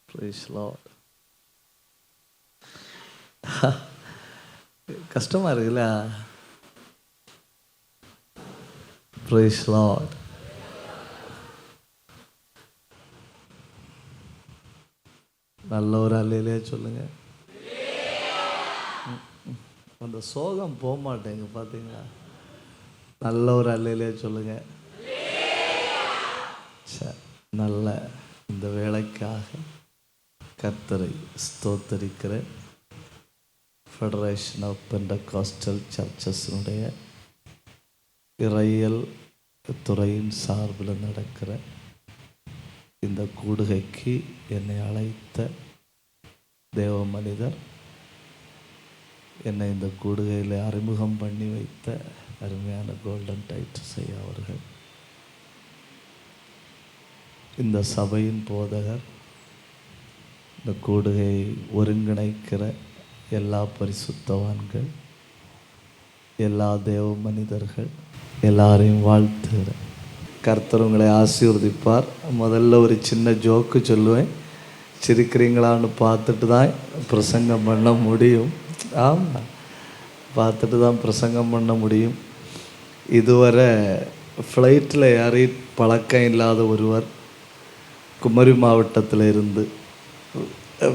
Praise Lord. கஷ்டமா இருக்குல்ல? Praise Lord. நல்ல ஒரு அல்லையிலே சொல்லுங்க. அந்த சோகம் போக மாட்டேங்க பார்த்தீங்களா? நல்ல ஒரு அல்லையிலே சொல்லுங்க. நல்ல இந்த வேலைக்காக கர்த்தரை ஸ்தோத்தரிக்கிற ஃபெடரேஷன் ஆஃப் பெண்டகாஸ்டல் சர்ச்சஸினுடைய இறையியல் துறையின் சார்பில் நடக்கிற இந்த கூடுகைக்கு என்னை அழைத்த தேவ மனிதர், என்னை இந்த கூடுகையில் அறிமுகம் பண்ணி வைத்த அருமையான கோல்டன் டைட்டஸ் ஐயா அவர்கள், இந்த சபையின் போதகர், இந்த கூடுகையை ஒருங்கிணைக்கிற எல்லா பரிசுத்தவான்கள், எல்லா தேவ மனிதர்கள் எல்லாரையும் வாழ்த்துகிறேன். கர்த்தர் உங்களை ஆசீர்வதிப்பார். முதல்ல ஒரு சின்ன ஜோக்கு சொல்லுவேன், சிரிக்கிறீங்களான்னு பார்த்துட்டு தான் பிரசங்கம் பண்ண முடியும். ஆமாம், பார்த்துட்டு தான் பிரசங்கம் பண்ண முடியும். இதுவரை ஃப்ளைட்டில் ஏறி பழக்கம் இல்லாத ஒருவர் குமரி மாவட்டத்தில் இருந்து,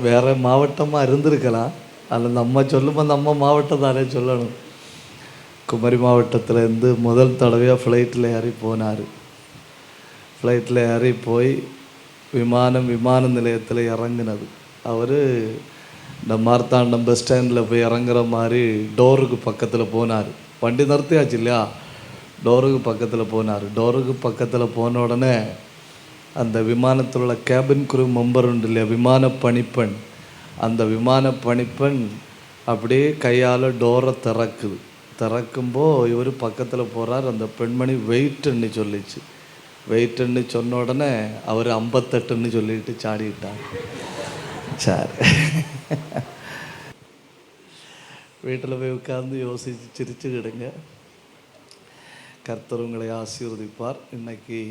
வேறு மாவட்டமாக இருந்திருக்கலாம், அதில் நம்ம சொல்லும்போது நம்ம மாவட்டம் தானே சொல்லணும். குமரி மாவட்டத்தில் இருந்து முதல் தடவையாக ஃப்ளைட்டில் ஏறி போனார். ஃப்ளைட்டில் ஏறி போய் விமான நிலையத்தில் இறங்கினது. அவர் இந்த மார்த்தாண்டம் பஸ் ஸ்டாண்டில் போய் இறங்குற மாதிரி டோருக்கு பக்கத்தில் போனார். வண்டி நிறுத்தியாச்சு இல்லையா, டோருக்கு பக்கத்தில் போனார். டோருக்கு பக்கத்தில் போன உடனே அந்த விமானத்தில் உள்ள கேபின் குரூ மெம்பர் உண்டு இல்லையா, விமான பணிப்பெண், அந்த விமான பணிப்பெண் அப்படியே கையால் டோரை திறக்கும்போது இவர் பக்கத்தில் போகிறார். அந்த பெண்மணி வெயிட்டுன்னு சொல்லிச்சு. வெயிட்டுன்னு சொன்ன உடனே அவர் 58ன்னு சொல்லிட்டு சாடிட்டார். சரி, வீட்டில் போய் உட்கார்ந்து யோசித்து சிரிச்சுக்கிடுங்க. கர்த்தர் உங்களை ஆசீர்வதிப்பார். இன்னைக்கு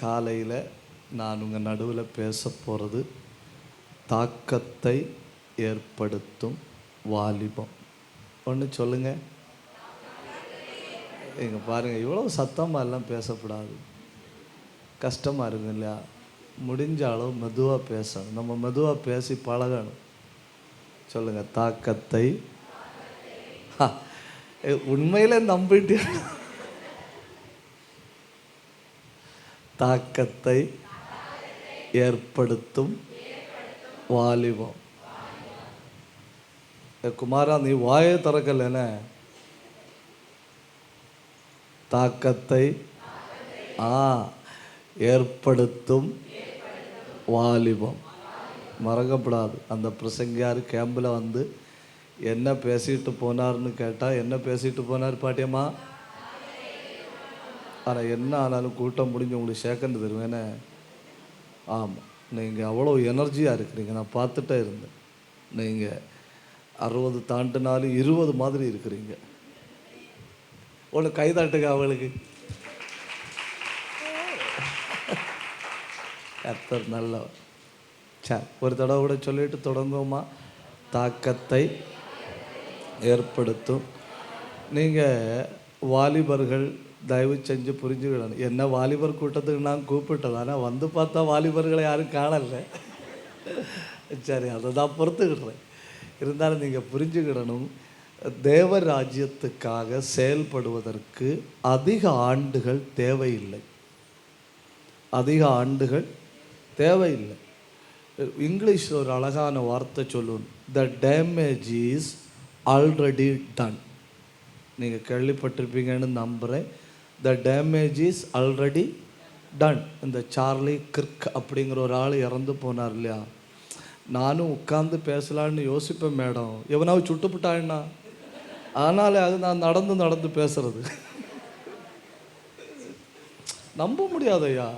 காலையில் நான் உங்கள் நடுவில் பேச போகிறது தாக்கத்தை ஏற்படுத்தும் வாலிபம். ஒன்று சொல்லுங்கள். இங்கே பாருங்கள், இவ்வளோ சத்தமாக எல்லாம் பேசக்கூடாது, கஷ்டமாக இருக்கும் இல்லையா? முடிஞ்ச அளவு மெதுவாக பேசணும். நம்ம மெதுவாக பேசி பழகணும். சொல்லுங்கள், தாக்கத்தை. உண்மையிலே நம்பிட்டு தாக்கத்தை ஏற்படுத்தும் வாலிபம். குமாரா, நீ வாயை திறக்கலைன்னு தாக்கத்தை ஏற்படுத்தும் வாலிபம். மறக்கப்படாது. அந்த பிரசங்கியார் கேம்பில் வந்து என்ன பேசிட்டு போனார்னு கேட்டால், என்ன பேசிட்டு போனார் பாட்டியம்மா? ஆனால் என்ன ஆனாலும் கூட்டம் முடிஞ்சு உங்களுக்கு சேக்கண்டு தருவேனே. ஆமாம், நீங்கள் அவ்வளோ எனர்ஜியாக இருக்கிறீங்க. நான் பார்த்துட்டே இருந்தேன். நீங்கள் 60 தாண்டினாலும் 20 மாதிரி இருக்கிறீங்க. ஒன்று கைதாட்டுங்க அவளுக்கு. கர்த்தர் நல்லவர். சரி, ஒரு தடவை கூட சொல்லிட்டு தொடங்குவோமா? தாக்கத்தை ஏற்படுத்தும். நீங்கள் வாலிபர்கள் தயவு செஞ்சு புரிஞ்சுக்கிடணும். என்ன வாலிபர் கூட்டத்துக்கு நான் கூப்பிட்டது, ஆனால் வந்து பார்த்தா வாலிபர்களை யாரும் காணலை. சரி, அதை தான் பொறுத்துக்கிடுறேன். இருந்தாலும் நீங்கள் புரிஞ்சுக்கிடணும், தேவ ராஜ்யத்துக்காக செயல்படுவதற்கு அதிக ஆண்டுகள் தேவையில்லை. அதிக ஆண்டுகள் தேவையில்லை. இங்கிலீஷில் ஒரு அழகான வார்த்தை சொல்லுவோம், the damage is already ton. நீங்கள் கேள்விப்பட்டிருப்பீங்கன்னு நம்புகிறேன். The damage is already ton. இந்த சார்லி கிர்க் அப்படிங்கிற ஒரு ஆள் இறந்து போனார் இல்லையா? நானும் உட்காந்து பேசலான்னு யோசிப்பேன். மேடம், எவனாவது சுட்டுப்பிட்டான்னா, ஆனாலே அது நான் நடந்து பேசுறது நம்ப முடியாதையா.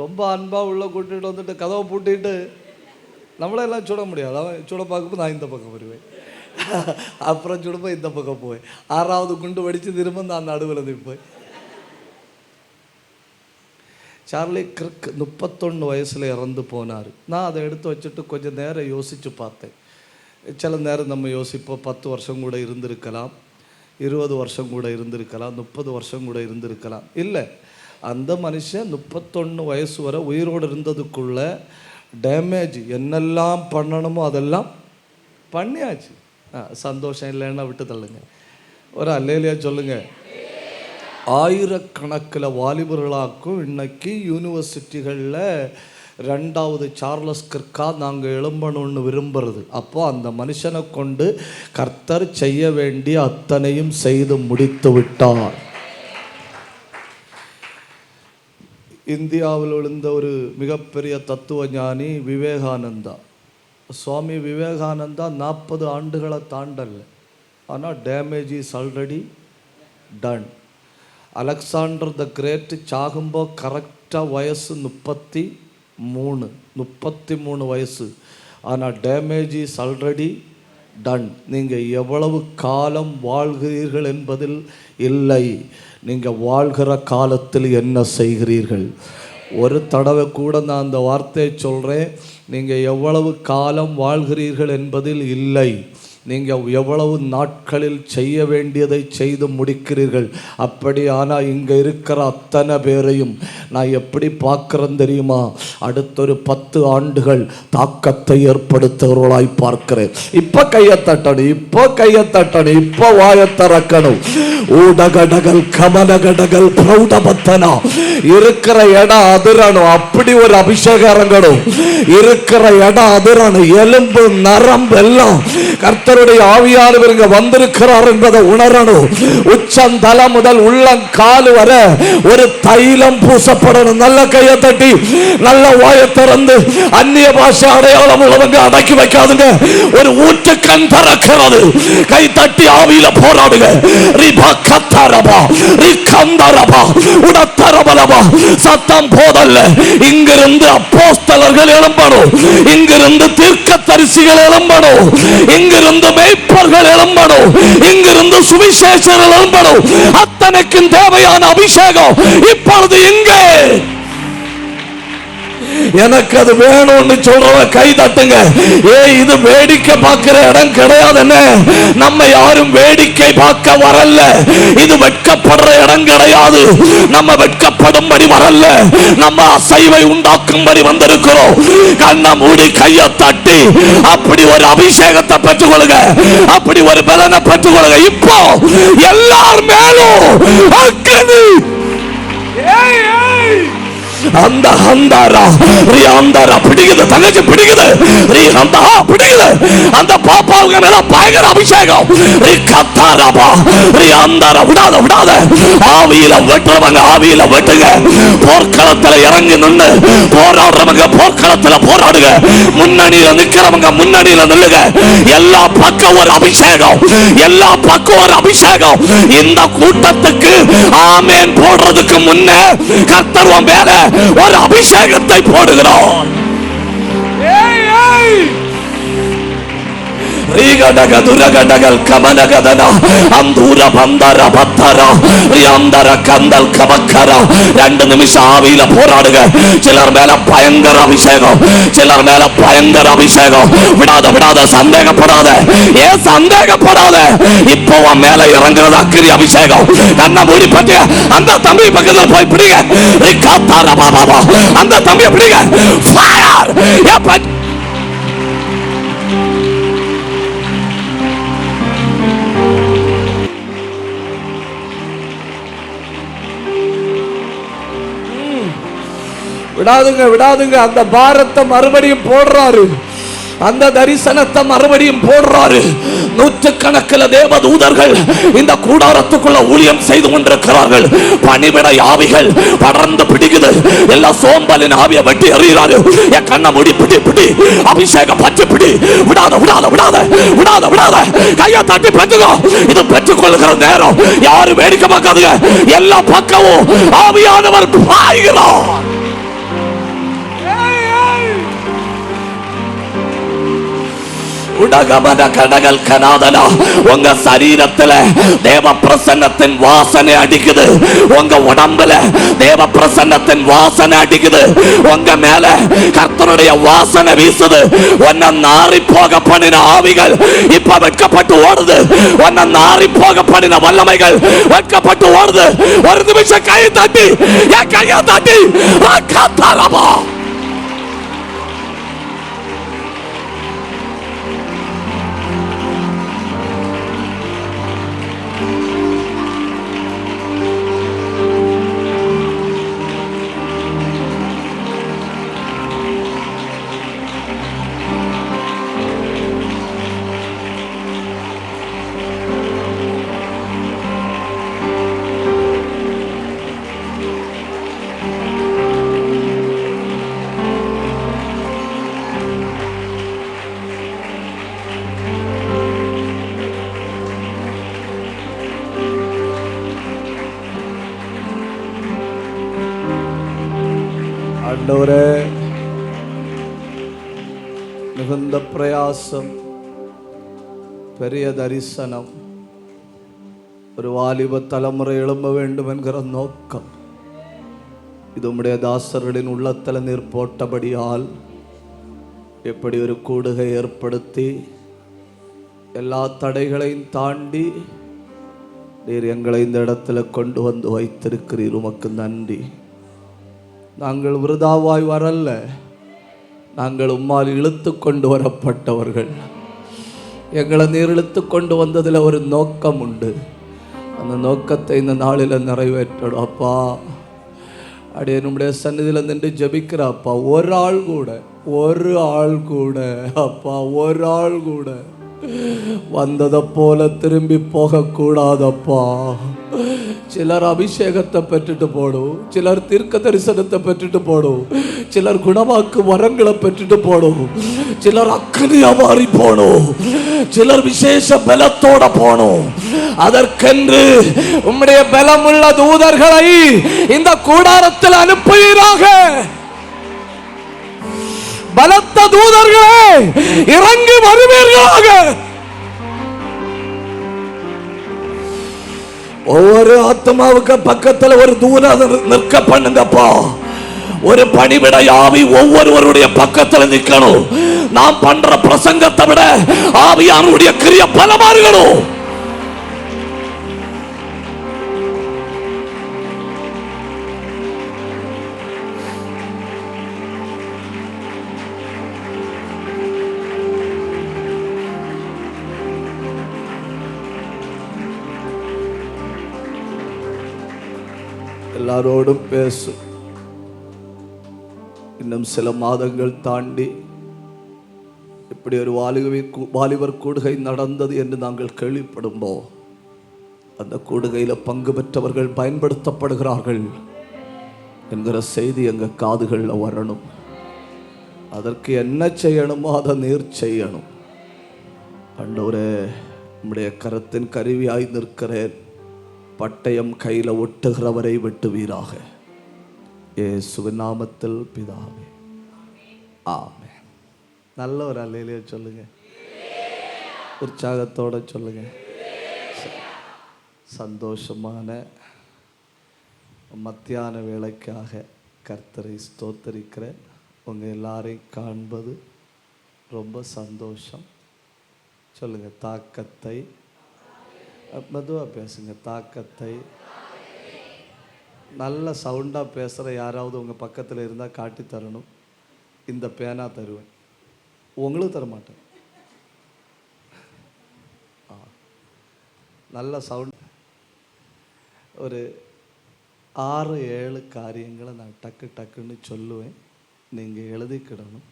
ரொம்ப அன்பாக உள்ள கூட்டிகிட்டு வந்துட்டு கதவை பூட்டிட்டு நம்மளெல்லாம் சுட முடியாது. அவன் சுட பார்க்கும்போது நான் இந்த பக்கம் வருவேன். அப்புறம் சுடும்போது இந்த பக்கம் போய் 6வது குண்டு வெடித்து திரும்ப நான் நடுவில் நிற்பேன். சார்லி கிர்க் 31 வயசில் இறந்து போனார். நான் அதை எடுத்து வச்சுட்டு கொஞ்சம் நேரம் யோசித்து பார்த்தேன். சில நேரம் நம்ம யோசிப்போம், 10 வருஷம் கூட இருந்திருக்கலாம், 20 வருஷம் கூட இருந்திருக்கலாம், 30 வருஷம் கூட இருந்திருக்கலாம். இல்லை, அந்த மனுஷன் 31 வயசு வரை உயிரோடு இருந்ததுக்குள்ள டேமேஜ் என்னெல்லாம் பண்ணணுமோ அதெல்லாம் பண்ணியாச்சு. சந்தோஷம் இல்லைன்னா விட்டு தள்ளுங்க. ஒரு அல்லேலியா சொல்லுங்க. ஆயிரக்கணக்கில் வாலிபர்களாக்கும் இன்னைக்கு யூனிவர்சிட்டிகளில் 2வது சார்லஸ் கிர்க்கா நாங்கள் எழும்பணும்னு விரும்புறது. அப்போ அந்த மனுஷனை கொண்டு கர்த்தர் செய்ய வேண்டிய அத்தனையும் செய்து முடித்து விட்டார். இந்தியாவில் விழுந்த ஒரு மிகப்பெரிய தத்துவ ஞானி விவேகானந்தா. சுவாமி விவேகானந்தா 40 ஆண்டுகளை தாண்டல, ஆனால் damage is already done. Alexander the great சாகும்போது கரெக்டாக வயசு 33 வயசு, ஆனால் டேமேஜ் இஸ் ஆல்ரெடி டன். நீங்கள் எவ்வளவு காலம் வாழ்கிறீர்கள் என்பதில் இல்லை, நீங்கள் வாழ்கிற காலத்தில் என்ன செய்கிறீர்கள். ஒரு தடவை கூட நான் அந்த வார்த்தையை சொல்கிறேன், நீங்கள் எவ்வளவு காலம் வாழ்கிறீர்கள் என்பதில் இல்லை, நீங்கள் எவ்வளவு நாட்களில் செய்ய வேண்டியதை செய்து முடிக்கிறீர்கள். அப்படி ஆனால் இங்கே இருக்கிற அத்தனை பேரையும் நான் எப்படி பார்க்குறேன் தெரியுமா? அடுத்தொரு 10 ஆண்டுகள் தாக்கத்தை ஏற்படுத்துகிறவர்களாய் பார்க்கிறேன். இப்போ கையை தட்டணும், இப்போ கையை தட்டணும், இப்போ வாயை திறக்கணும். ஊடகடகல் கமலகடகல் பிரௌடபத்தனா இருக்கிற இடம் அதிரணும். அப்படி ஒரு அபிஷேகம் இறங்கணும். இருக்கிற இடம் அதிரணும். எலும்பு நரம்பு எல்லாம் கர்த்தருடைய ஆவியானவர் இங்க வந்திருக்கிறார் என்பதை உணரணும். உச்சந்தல முதல் உள்ளங்கால் வரை ஒரு தைலம் பூசப்படணும். நல்ல கையை தட்டி நல்ல வாயை திறந்து அந்நிய பாஷை அடையாளம் உள்ளவங்க அடக்கி வைக்காதுங்க. ஒரு ஊற்று கண் திறக்கிறது. கை தட்டி ஆவியில போராடுங்க. சத்தம் போதல்ல. இங்கிருந்து அப்போஸ்தலர்கள் எழும்பணும், இங்கிருந்து தீர்க்கதரிசிகள் எழும்பணும், இங்கிருந்து மேய்ப்பர்கள் எழும்பணும், இங்கிருந்து சுவிசேஷர்கள் எழும்பணும். அத்தனைக்கும் தேவையான அபிஷேகம் இப்பொழுது இங்கே. எனக்கு அது வேணும்னு சொல்றவ கை தட்டுங்க. இது வேடிக்கை பார்க்கிற இடம் கிடையாது. நம்ம யாரும் வேடிக்கை பார்க்க வரல. இது வெட்கப்படுற இடம் கிடையாது. நம்ம வெட்கப்படும்படி வரல, நம்ம அசைவை உண்டாக்கும்படி வந்திருக்கிறோம். கண்ணை மூடி கையை தட்டி அப்படி ஒரு அபிஷேகத்தை பெற்றுக்கொள்ளுங்க, அப்படி ஒரு பலனை பெற்றுக்கொள்ளுங்க. இப்போ எல்லார் மேலும் அக்கினி. அந்த ஹந்தாரா ரியாந்தாரா பிடிக்குது, தங்கச்சி பிடிக்குது, ரியாந்தா பிடிக்குது. அந்த பாப்பாவுக்கு மேல பயங்கர அபிஷேகம். ரிகத்தாரபா ரியாந்தாரா விடாத விடாத. ஆவியில வெட்டுறவங்க ஆவியில வெட்டுங்க. போர்க்களத்துல இறங்கி நின்னு போராடுறவங்க போர்க்களத்துல போராடுங்க. முன்னணியில நிக்கிறவங்க முன்னணியில நில்லுங்க. எல்லா பக்கம் ஒரு அபிஷேகம், எல்லா பக்கம் ஒரு அபிஷேகம். இந்த கூட்டத்துக்கு ஆமென் போடுறதுக்கு முன்ன கர்த்தர் மேல ஒரு அபிஷேகத்தை போடுகிறோம். போராடுங்க. சிலர் மேல பயங்கர அபிஷேகம், சிலர் மேல பயங்கர அபிஷேகம். விடாத விடாத, சந்தேகப்படாத. ஏன் சந்தேகப்படாத? இப்போ மேல இறங்குறது அக்கினி அபிஷேகம். கண்ணை மூடி பத்திய அந்த தம்பி பக்கத்தில் போய் பிடிங்க. அந்த தம்பியை பிடிங்க. விடாதுங்க விடாதுங்க. அந்த பாரத்தை மறுபடியும் போடுறாரு, அந்த தரிசனத்தை மறுபடியும் போடுறாரு. நூற்றுக்கணக்கில் தேவதூதர்கள் இந்த கூடாரத்துக்குள்ள ஊழியம் செய்து கொண்டிருக்கிறார்கள். பணிவிட ஆவிகள் படர்ந்து பிடிக்குது. எல்லா சோம்பலின் ஆவியை வெட்டி எறிகிறாரு. என் கண்ணை மூடி பிடி பிடி, அபிஷேகம் பற்றி பிடி. விடாத விடாத விடாத விடாத விடாத. கையை தட்டி பெற்றுக்கோ. இது பெற்றுக்கொள்கிற நேரம். யாரும் வேடிக்கை பார்க்காதுங்க. எல்லா பக்கமும் ஆவியானவர் பாய்கிறார். உடகமன கடகல் கனாதனா. உங்க சரீரத்துல தேவ பிரசன்னத்தின் வாசனை அடிக்குது. உங்க உடம்புல தேவ பிரசன்னத்தின் வாசனை அடிக்குது. உங்க மேல கர்த்தருடைய வாசனை வீசுது. உன்னை நாரி போக பண்ணின ஆவிகள் இப்ப வெட்கப்பட்டு ஓடுது. உன்னை நாரி போக பண்ணின வல்லமைகள் வெட்கப்பட்டு ஓடுது. ஒரு நிமிஷம் கையை தட்டி, என் கையை தட்டி காத்தாரமா. ஆண்டவரே, மிகுந்த பிரயாசம், பெரிய தரிசனம், ஒரு வாலிப தலைமுறை எழும்ப வேண்டும் என்கிற நோக்கம் இது உம்முடைய தாசர்களின் உள்ளத்தில் நீர் போட்டபடியால் எப்படி ஒரு கூடுகை ஏற்படுத்தி எல்லா தடைகளையும் தாண்டி நீர் எங்களை இந்த இடத்துல கொண்டு வந்து வைத்திருக்கிறீர். உமக்கு நன்றி. நாங்கள் விருதாவாய் வரல்ல, நாங்கள் உம்மால் இழுத்து கொண்டு வரப்பட்டவர்கள். எங்களை நீர் இழுத்து கொண்டு வந்ததில் ஒரு நோக்கம் உண்டு. அந்த நோக்கத்தை இந்த நாளில் நிறைவேற்றணும் அப்பா. அப்படியே நம்முடைய சந்நிதியில் நின்று ஜெபிக்கிறாப்பா. ஒரு ஆள் கூட அப்பா, ஒரு ஆள் கூட வந்ததை போல திரும்பி போகக்கூடாதப்பா. சிலர் அபிஷேகத்தை பெற்றுட்டு போடும், சிலர் தீர்க்க தரிசனத்தை பெற்றுட்டு போடும், சிலர் குணமாக்கு வரங்களை பெற்றுட்டு போடும், சிலர் அக்கினியா மாறி போடும், சிலர் விசேஷ பலத்தோட போடும். அதற்கென்று உம்முடைய பலமுள்ள தூதர்களை இந்த கூடாரத்தில் அனுப்புவீராக. பலத்த தூதர்களே இறங்கி வருவீர்களாக. ஒவ்வொரு ஆத்மாவுக்கு பக்கத்துல ஒரு தூதர் நிற்க பண்ணுங்கப்பா. ஒரு பணிவிடை ஆவி ஒவ்வொருவருடைய பக்கத்துல நிற்கணும். நாம் பண்ற பிரசங்கத்தை விட ஆவியானுடைய கிரிய பலமா இருக்கணும். எல்லாரோடும் பேசு. இன்னும் சில மாதங்கள் தாண்டி இப்படி ஒரு வாலிபர் கூடுகை நடந்தது என்று நாங்கள் கேள்விப்படும்போது அந்த கூடுகையில் பங்கு பெற்றவர்கள் பயன்படுத்தப்படுகிறார்கள் என்கிற செய்தி எங்கள் காதுகளில் வரணும். அதற்கு என்ன செய்யணுமோ அதை நீர் செய்யணும். ஆண்டவரே, நம்முடைய கரத்தின் கருவியாய் நிற்கிறேன். பட்டயம் கையில் ஒட்டுகிறவரை வெட்டுவீராக. இயேசுவின் நாமத்தில் பிதாவே, ஆமென். நல்ல ஒரு அல்லேலூயா சொல்லுங்க, உற்சாகத்தோட சொல்லுங்க. சந்தோஷமான மத்தியான வேளைக்காக கர்த்தரை ஸ்தோத்தரிக்கிறேன். உங்கள் எல்லாரையும் காண்பது ரொம்ப சந்தோஷம். சொல்லுங்க, தாக்கத்தை மெதுவாக பேசுங்க. தாக்கத்தை நல்ல சவுண்டாக பேசுகிற யாராவது உங்கள் பக்கத்தில் இருந்தால் காட்டி தரணும். இந்த பேனா தருவேன், உங்களுக்கு தர மாட்டேன். நல்ல சவுண்ட். ஒரு 6-7 காரியங்களை நான் டக்குன்னு சொல்லுவேன். நீங்கள் எழுதிக்கிடணும்.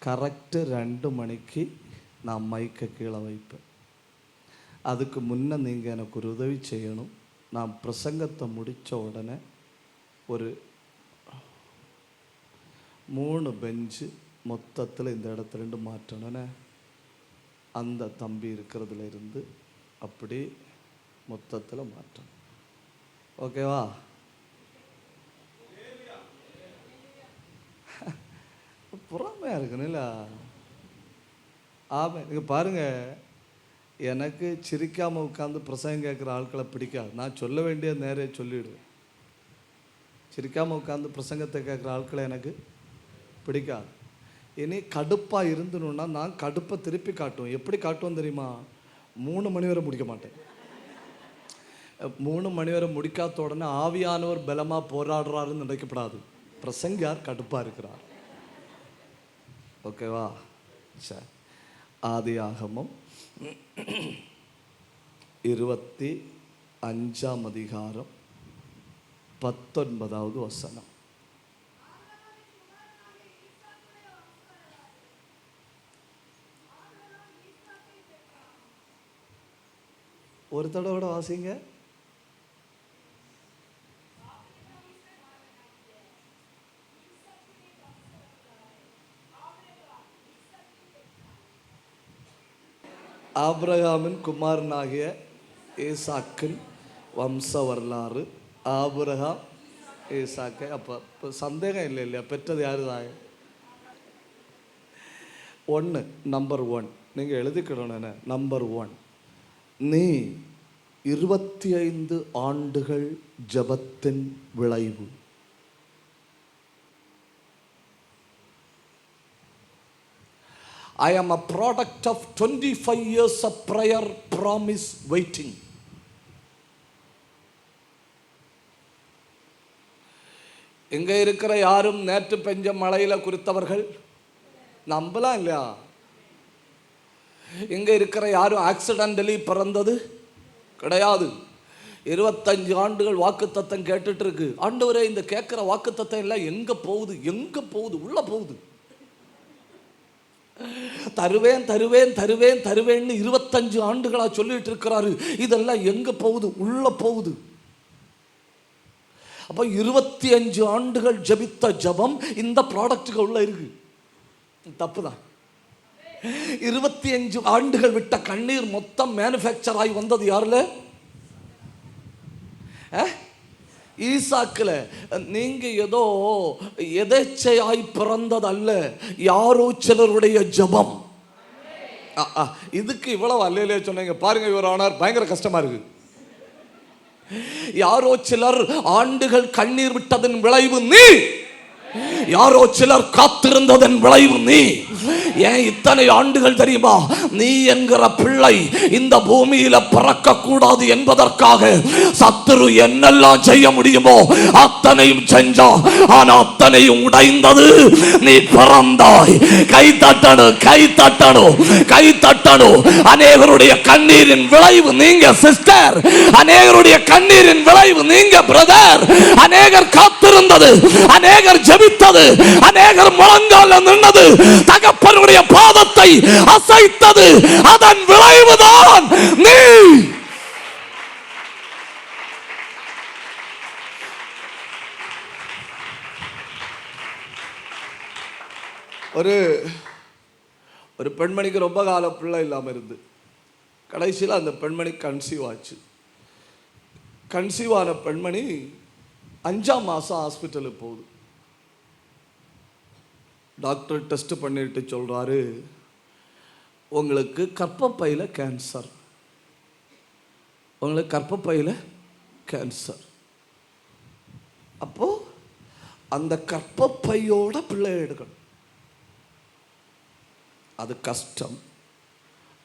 கரெக்டு 2 மணிக்கு நான் மைக்கை கீழே வைப்பேன். அதுக்கு முன்னே நீங்கள் எனக்கு ஒரு உதவி செய்யணும். நான் பிரசங்கத்தை முடித்த உடனே ஒரு 3 பெஞ்சு மொத்தத்தில் இந்த இடத்துலேருந்து மாற்றணுன்னே அந்த தம்பி இருக்கிறதுல இருந்து அப்படி மொத்தத்தில் மாற்றணும். ஓகேவா? பொறாமையாக இருக்கணும் இல்லை? ஆமாம். நீங்கள் பாருங்கள், எனக்கு சிரிக்காமல் உட்காந்து பிரசங்கம் கேட்குற ஆட்களை பிடிக்காது. நான் சொல்ல வேண்டிய நேரே சொல்லிவிடுவேன். சிரிக்காமல் உட்காந்து பிரசங்கத்தை கேட்குற ஆட்களை எனக்கு பிடிக்காது. இனி கடுப்பாக இருந்துணுன்னா நான் கடுப்பை திருப்பி காட்டுவேன். எப்படி காட்டுவோம் தெரியுமா? 3 மணி வரை முடிக்க மாட்டேன். 3 மணி வரை முடிக்காத உடனே ஆவியானவர் பலமாக போராடுறாருன்னு நினைக்கப்படாது. பிரசங்கியார் கடுப்பாக இருக்கிறார். ஓகேவா? சரி. ஆதியாகமம் 25ஆம் அதிகாரம் 19வது வசனம். ஒரு தடவை வாசிங்க. ஆபிரகாமின் குமாரனாகிய ஈசாக்கின் வம்ச வரலாறு. ஆபிரகாம் ஈசாக்கை. அப்போ சந்தேகம் இல்லை இல்லையா? பெற்றது யாரு தான்? 1 நம்பர் 1 நீங்கள் எழுதிக்கிடணும். நம்பர் 1, நீ 25 ஆண்டுகள் ஜபத்தின் விளைவு. I am a product of 25 years of prayer, promise, waiting. இங்க இருக்கிற யாரும் நேற்று பெஞ்ச மழையில குறித்தவர்கள் நம்பலாம் இல்லையா? இங்க இருக்கிற யாரும் ஆக்சிடென்டலி பிறந்தது கிடையாது. 25 ஆண்டுகள் வாக்குத்தத்தம் கேட்டுட்டு இருக்கு. ஆண்டவரே, இந்த கேட்கிற வாக்குத்தத்தம் எல்லாம் எங்க போகுது? எங்க போகுது? உள்ள போகுது. தருவேன் தருவேன் தருவேன் தருவேன்னு 25 ஆண்டுகளா சொல்லிட்டு இருக்கிறாரு. இதெல்லாம் எங்க போகுது? உள்ள போகுது. அப்ப 25 ஆண்டுகள் ஜபித்த ஜபம் இந்த ப்ராடக்ட்டுக்கு உள்ள இருக்கு. தப்புதான். 25 ஆண்டுகள் விட்ட கண்ணீர் மொத்தம் மேனுஃபேக்சர் ஆகி வந்தது யாருல? ஈசாக்குல. நீங்க ஏதோ எதேச்சையாய் பிறந்தது அல்ல, யாரோ சிலருடைய ஜபம். இதுக்கு இவ்வளவு அல்லையிலே சொன்னீங்க பாருங்க. இவர் ஆனார் பயங்கர கஷ்டமா இருக்கு. யாரோ சிலர் ஆண்டுகள் கண்ணீர் விட்டதன் விளைவு நீ. யாரோ சிலர் காத்திருந்ததன் விளைவு நீ. ஏன் இத்தனை ஆண்டுகள் தெரியுமா? நீ என்கிற பிள்ளை இந்த பூமியில பிறக்க கூடாது என்பதற்காக சத்துரு என்னெல்லாம் செய்ய முடியுமோ அத்தனையும் செஞ்சான். ஆனா அத்தனையும் உடைந்தது. நீ பிறந்தாய். கை தட்டணும், கை தட்டணும், கை தட்டணும். அநேகருடைய கண்ணீரின் விளைவு நீங்க சிஸ்டர். அநேகருடைய கண்ணீரின் விளைவு நீங்க பிரதர். அநேகர் காத்திருந்தது, அநேகர் ஜெபித்தது, அநேகர் முழங்கால நின்னது, தகப்பனுடைய பாதத்தை அசைத்தது. அதன் விளைவுதான் நீ. ஒரு பெண்மணிக்கு ரொம்ப கால பிள்ளை இல்லாம இருந்து கடைசியில் அந்த பெண்மணி கன்சீவ் ஆச்சு. கன்சீவ் ஆன பெண்மணி 5ஆம் மாசம் ஹாஸ்பிட்டலுக்கு போகுது. டாக்டர் டெஸ்ட் பண்ணிட்டு சொல்றாரு, உங்களுக்கு கர்ப்பப்பையில் கேன்சர். உங்களுக்கு கர்ப்பப்பையில் கேன்சர். அப்போ அந்த கர்ப்பப்பையோட பிள்ளை எடுக்கணும். அது கஷ்டம்.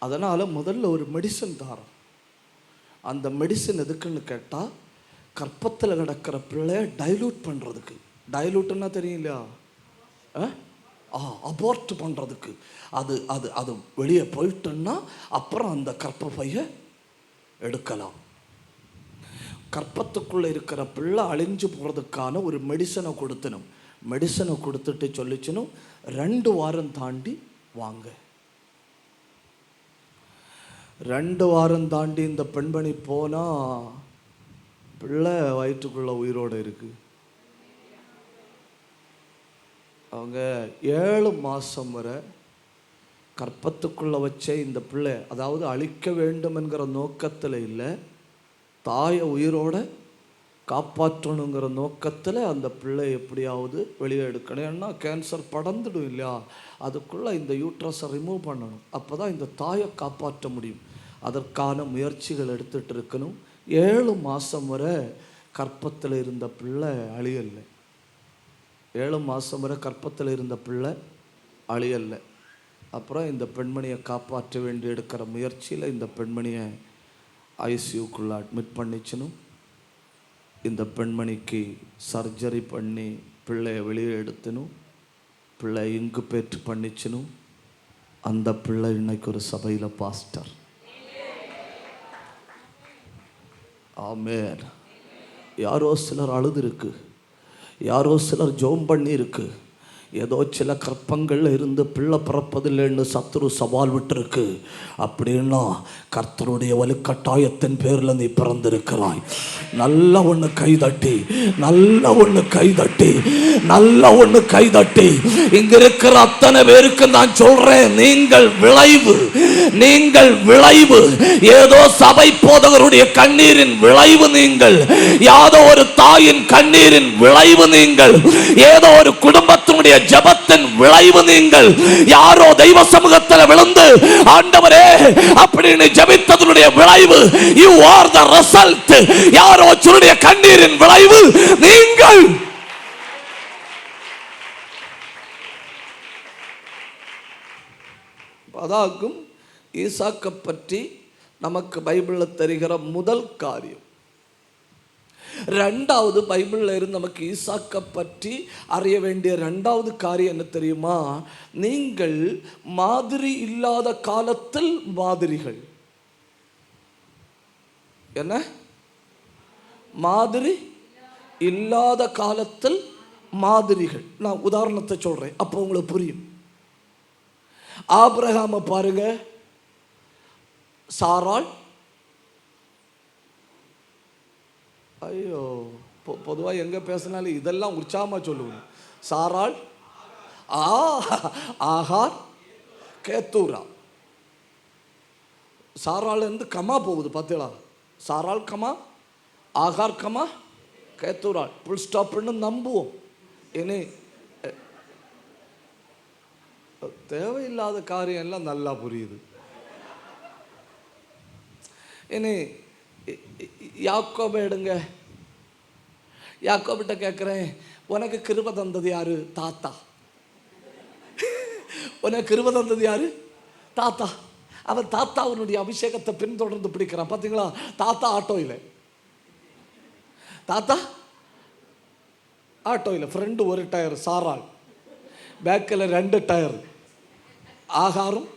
அதனால முதல்ல ஒரு மெடிசன் தாரோம். அந்த மெடிசன் எதுக்குன்னு கேட்டால் கர்ப்பத்தில் கிடக்கிற பிள்ளைய டைலூட் பண்ணுறதுக்கு. டைலூட்னா தெரியலையா? அபோர்ட் பண்ணுறதுக்கு. அது அது அது வெளியே போயிட்டோன்னா அப்புறம் அந்த கர்ப்பப்பையை எடுக்கலாம். கர்ப்பத்துக்குள்ளே இருக்கிற பிள்ளை அழிஞ்சு போகிறதுக்கான ஒரு மெடிசனை கொடுத்தணும். மெடிசனை கொடுத்துட்டு சொல்லிச்சனும் 2 வாரம் தாண்டி வாங்க. 2 வாரம் தாண்டி இந்த பெண்மணி போனால் பிள்ளை வயிற்றுக்குள்ள உயிரோடு இருக்கு. அவங்க 7 மாதம் வரை கர்ப்பத்துக்குள்ளே வச்சே இந்த பிள்ளை, அதாவது அழிக்க வேண்டும் என்கிற நோக்கத்தில் இல்லை, தாயை உயிரோட காப்பாற்றணுங்கிற நோக்கத்தில் அந்த பிள்ளை எப்படியாவது வெளியே எடுக்கணும். ஏன்னா கேன்சர் படர்ந்துடும் இல்லையா, அதுக்குள்ளே இந்த யூட்ரஸை ரிமூவ் பண்ணணும். அப்போ தான் இந்த தாயை காப்பாற்ற முடியும். அதற்கான முயற்சிகள் எடுத்துகிட்டு இருக்கணும். 7 மாதம் வரை கற்பத்தில் இருந்த பிள்ளை அழியலை. 7 மாதம் வரை கற்பத்தில் இருந்த பிள்ளை அழியலை. அப்புறம் இந்த பெண்மணியை காப்பாற்ற வேண்டி எடுக்கிற முயற்சியில் இந்த பெண்மணியை ஐசியூக்குள்ளே அட்மிட் பண்ணிச்சணும். இந்த பெண்மணிக்கு சர்ஜரி பண்ணி பிள்ளையை வெளியே எடுத்தணும். பிள்ளை இன்குபேட் பண்ணிச்சணும். அந்த பிள்ளை இன்னைக்கு ஒரு சபையில் பாஸ்டர். ஆமென். யாரோ சிலர் அழுது இருக்கு, யாரோ சிலர் ஜெபம் பண்ணி இருக்கு. ஏதோ சில கற்பங்கள்ல இருந்து பிள்ளை பிறப்பதில்லைன்னு சத்துரு சவால் விட்டுருக்கு. அப்படின்னா கர்த்தருடைய வலுக்கட்டாயத்தின் பேரில் நீ பிறந்திருக்கிறாய். நல்ல ஒன்று கைதட்டி, நல்ல ஒன்று கைதட்டி, நல்ல ஒன்று கைதட்டி. இங்க இருக்கிற அத்தனை பேருக்கு நான் சொல்றேன், நீங்கள் விளைவு, நீங்கள் விளைவு. ஏதோ சபை போதகருடைய கண்ணீரின் விளைவு நீங்கள், யாதோ ஒரு தாயின் கண்ணீரின் விளைவு நீங்கள், ஏதோ ஒரு குடும்பத்தினுடைய ஜெபத்தின் விளைவு நீங்கள். யாரோ தெய்வ சமூகத்தில் விழுந்து ஆண்டவரே அப்படின்னு ஜெபித்ததனுடைய விளைவு. You are the result. யாரோ சிலருடைய கண்ணீரின் விளைவு நீங்கள். அதாகும் ஈசாக்கை பற்றி நமக்கு பைபிளில் தெரிகிற முதல் காரியம். 2வது பைபிளில் இருந்து நமக்கு ஈசாக்கை பற்றி அறிய வேண்டிய 2வது காரியம் என்ன தெரியுமா? நீங்கள் மாதிரி இல்லாத காலத்தில் மாதிரிகள். என்ன மாதிரி இல்லாத காலத்தில் மாதிரிகள்? நான் உதாரணத்தை சொல்றேன், அப்போ உங்களுக்கு புரியும். ஆபிரகாமை பாருங்க, சாராள். ஐயோ, பொதுவாக எங்கே பேசினாலும் இதெல்லாம் உற்சாகமாக சொல்லுவோம். சாராள், ஆகார், கேத்தூரா. சாராள் இருந்து கமா போகுது பார்த்தீங்களா? சாராள் கமா, ஆகார் கமா, கேத்தூராள். புல் ஸ்டாப்னு நம்புவோம். இனி தேவையில்லாத காரியம் எல்லாம் நல்லா புரியுது. இனி யாக்கோபை எடுங்க. யாக்கோபிட்ட கேட்குறேன், உனக்கு கிருபை தந்தது யாரு? தாத்தா. உனக்கு கிருபை தந்தது யாரு? தாத்தா. அவன் தாத்தா அவனுடைய அபிஷேகத்தை பின்தொடர்ந்து பிடிக்கிறான். பார்த்தீங்களா? தாத்தா ஆட்டோ இல்லை, தாத்தா ஆட்டோ இல்லை. ஃப்ரெண்டு ஒரு டயர் சாராள், பேக்கில் 2 டயர் ஆகாரும்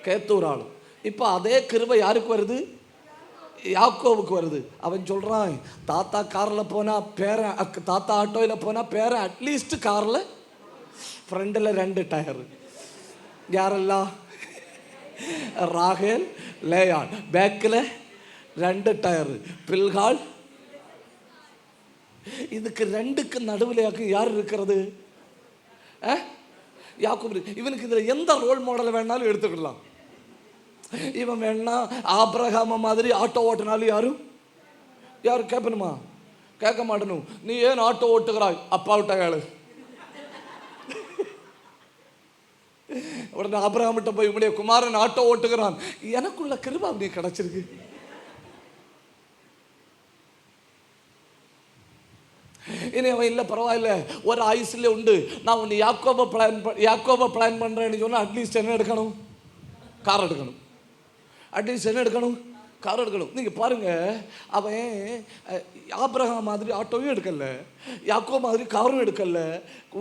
கேத்தூராளும். இப்போ அதே கிருபை யாருக்கு வருது? யாக்கோவுக்கு வருது. அவன் சொல்றான், தாத்தா காரில் போனா பேரன், தாத்தா ஆட்டோவில் போனா பேரன் அட்லீஸ்ட் காரில் ஃப்ரண்டில் 2 டயர். யாரெல்லாம்? ராகேல், லேயாள். பேக்கில் 2 டயர். பில்கால். இதுக்கு 2க்கு நடுவில் யார் இருக்கிறது? யாக்கோபு. இவனுக்கு இதில் எந்த ரோல் மாடலை வேணாலும் எடுத்துக்கலாம். இவன் வேணா ஆபிரகாம மாதிரி ஆட்டோ ஓட்டினாலும் யாரும் கேட்பணுமா? கேட்க மாட்டணும். நீ ஏன் ஆட்டோ ஓட்டுகிறாய்? அப்பாவிட்ட கேளு. உடனே ஆபிரகாமிட்ட போய், உடைய குமாரன் ஆட்டோ ஓட்டுகிறான். எனக்குள்ள கிருபை அப்படி கிடைச்சிருக்கு. இனி அவன் இல்லை பரவாயில்ல, ஒரு ஆயுசுல உண்டு, நான் உன்னை யாக்கோபை பிளான் பண்றேன்னு சொன்னா அட்லீஸ்ட் என்ன எடுக்கணும்? கார் எடுக்கணும். அட்லீஸ்ட் என்ன எடுக்கணும்? கார் எடுக்கணும். நீங்கள் பாருங்க, அவன் ஆபிரகாம் மாதிரி ஆட்டோவும் எடுக்கல, யாக்கோ மாதிரி காரும் எடுக்கல.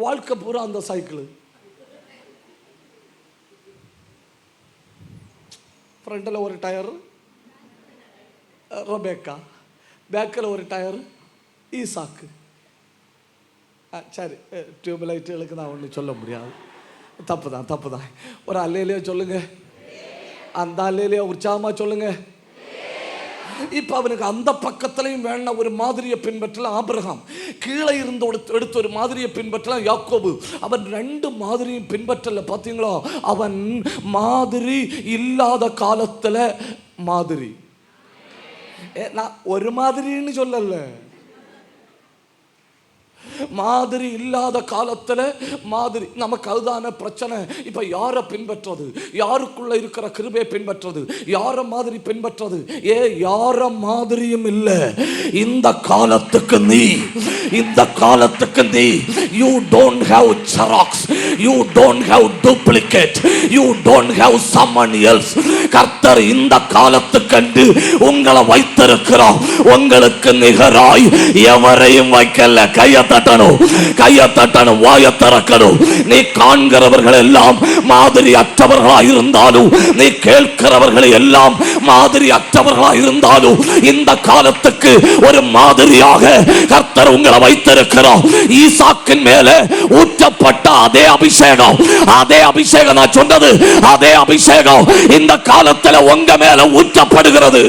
வாழ்க்கை பூரா அந்த சைக்கிள். ஃப்ரண்டில் ஒரு டயர் ரொபேக்கா, பேக்கில் ஒரு டயர் ஈசாக்கு. சரி, டியூப் லைட்டுகளுக்கு நான் ஒன்றும் சொல்ல முடியாது. தப்பு தான். ஒரு அல்லையிலேயே சொல்லுங்க, அந்த அல்லையிலேயே உற்சாகமா சொல்லுங்க. இப்ப அவனுக்கு அந்த பக்கத்திலையும் வேணா ஒரு மாதிரியை பின்பற்றலாம் ஆபிரகாம், கீழே இருந்து எடுத்து ஒரு மாதிரியை பின்பற்றலாம் யாக்கோபு. அவன் 2 மாதிரியும் பின்பற்றல. பார்த்தீங்களா? அவன் மாதிரி இல்லாத காலத்துல மாதிரி. நான் ஒரு மாதிரின்னு சொல்லல, மாதிரி இல்லாத காலத்துல மாதிரி. நமக்கு அதுதான பிரச்சனை. இப்ப யாரை பின்பற்றது, யாருக்குள்ள இருக்கிற கிருபையை பின்பற்றது, யார மாதிரி பின்பற்றது? யார மாதிரியும் இல்ல. இந்த காலத்துக்கு நீ, இந்த காலத்துக்கு நீ, you don't have xerox, you don't have duplicate, you don't have someone else. கர்த்தர் இந்த காலத்துக்கண்டு உங்களை வைத்திருக்கிறார். உங்களுக்கு நிகராய் எவரையும் வைக்கல. கையை தட்டணும், வாயை திறக்கணும். நீ காண்கிறவர்கள் எல்லாம் மாதிரி அற்றவர்களா இருந்தாலும், நீ கேட்கிறவர்கள் எல்லாம் மாதிரி அற்றவர்களா இருந்தாலும், இந்த காலத்துக்கு ஒரு மாதிரியாக கர்த்தர் உங்களை வைத்திருக்கிறார். ஈசாக்கின் மேல ஊற்றப்பட்ட அதே அபிஷேகம், அதே அபிஷேகம், நான் சொன்னது அதே அபிஷேகம் இந்த காலத்துல உங்க மேல ஊற்றப்படுகிறது.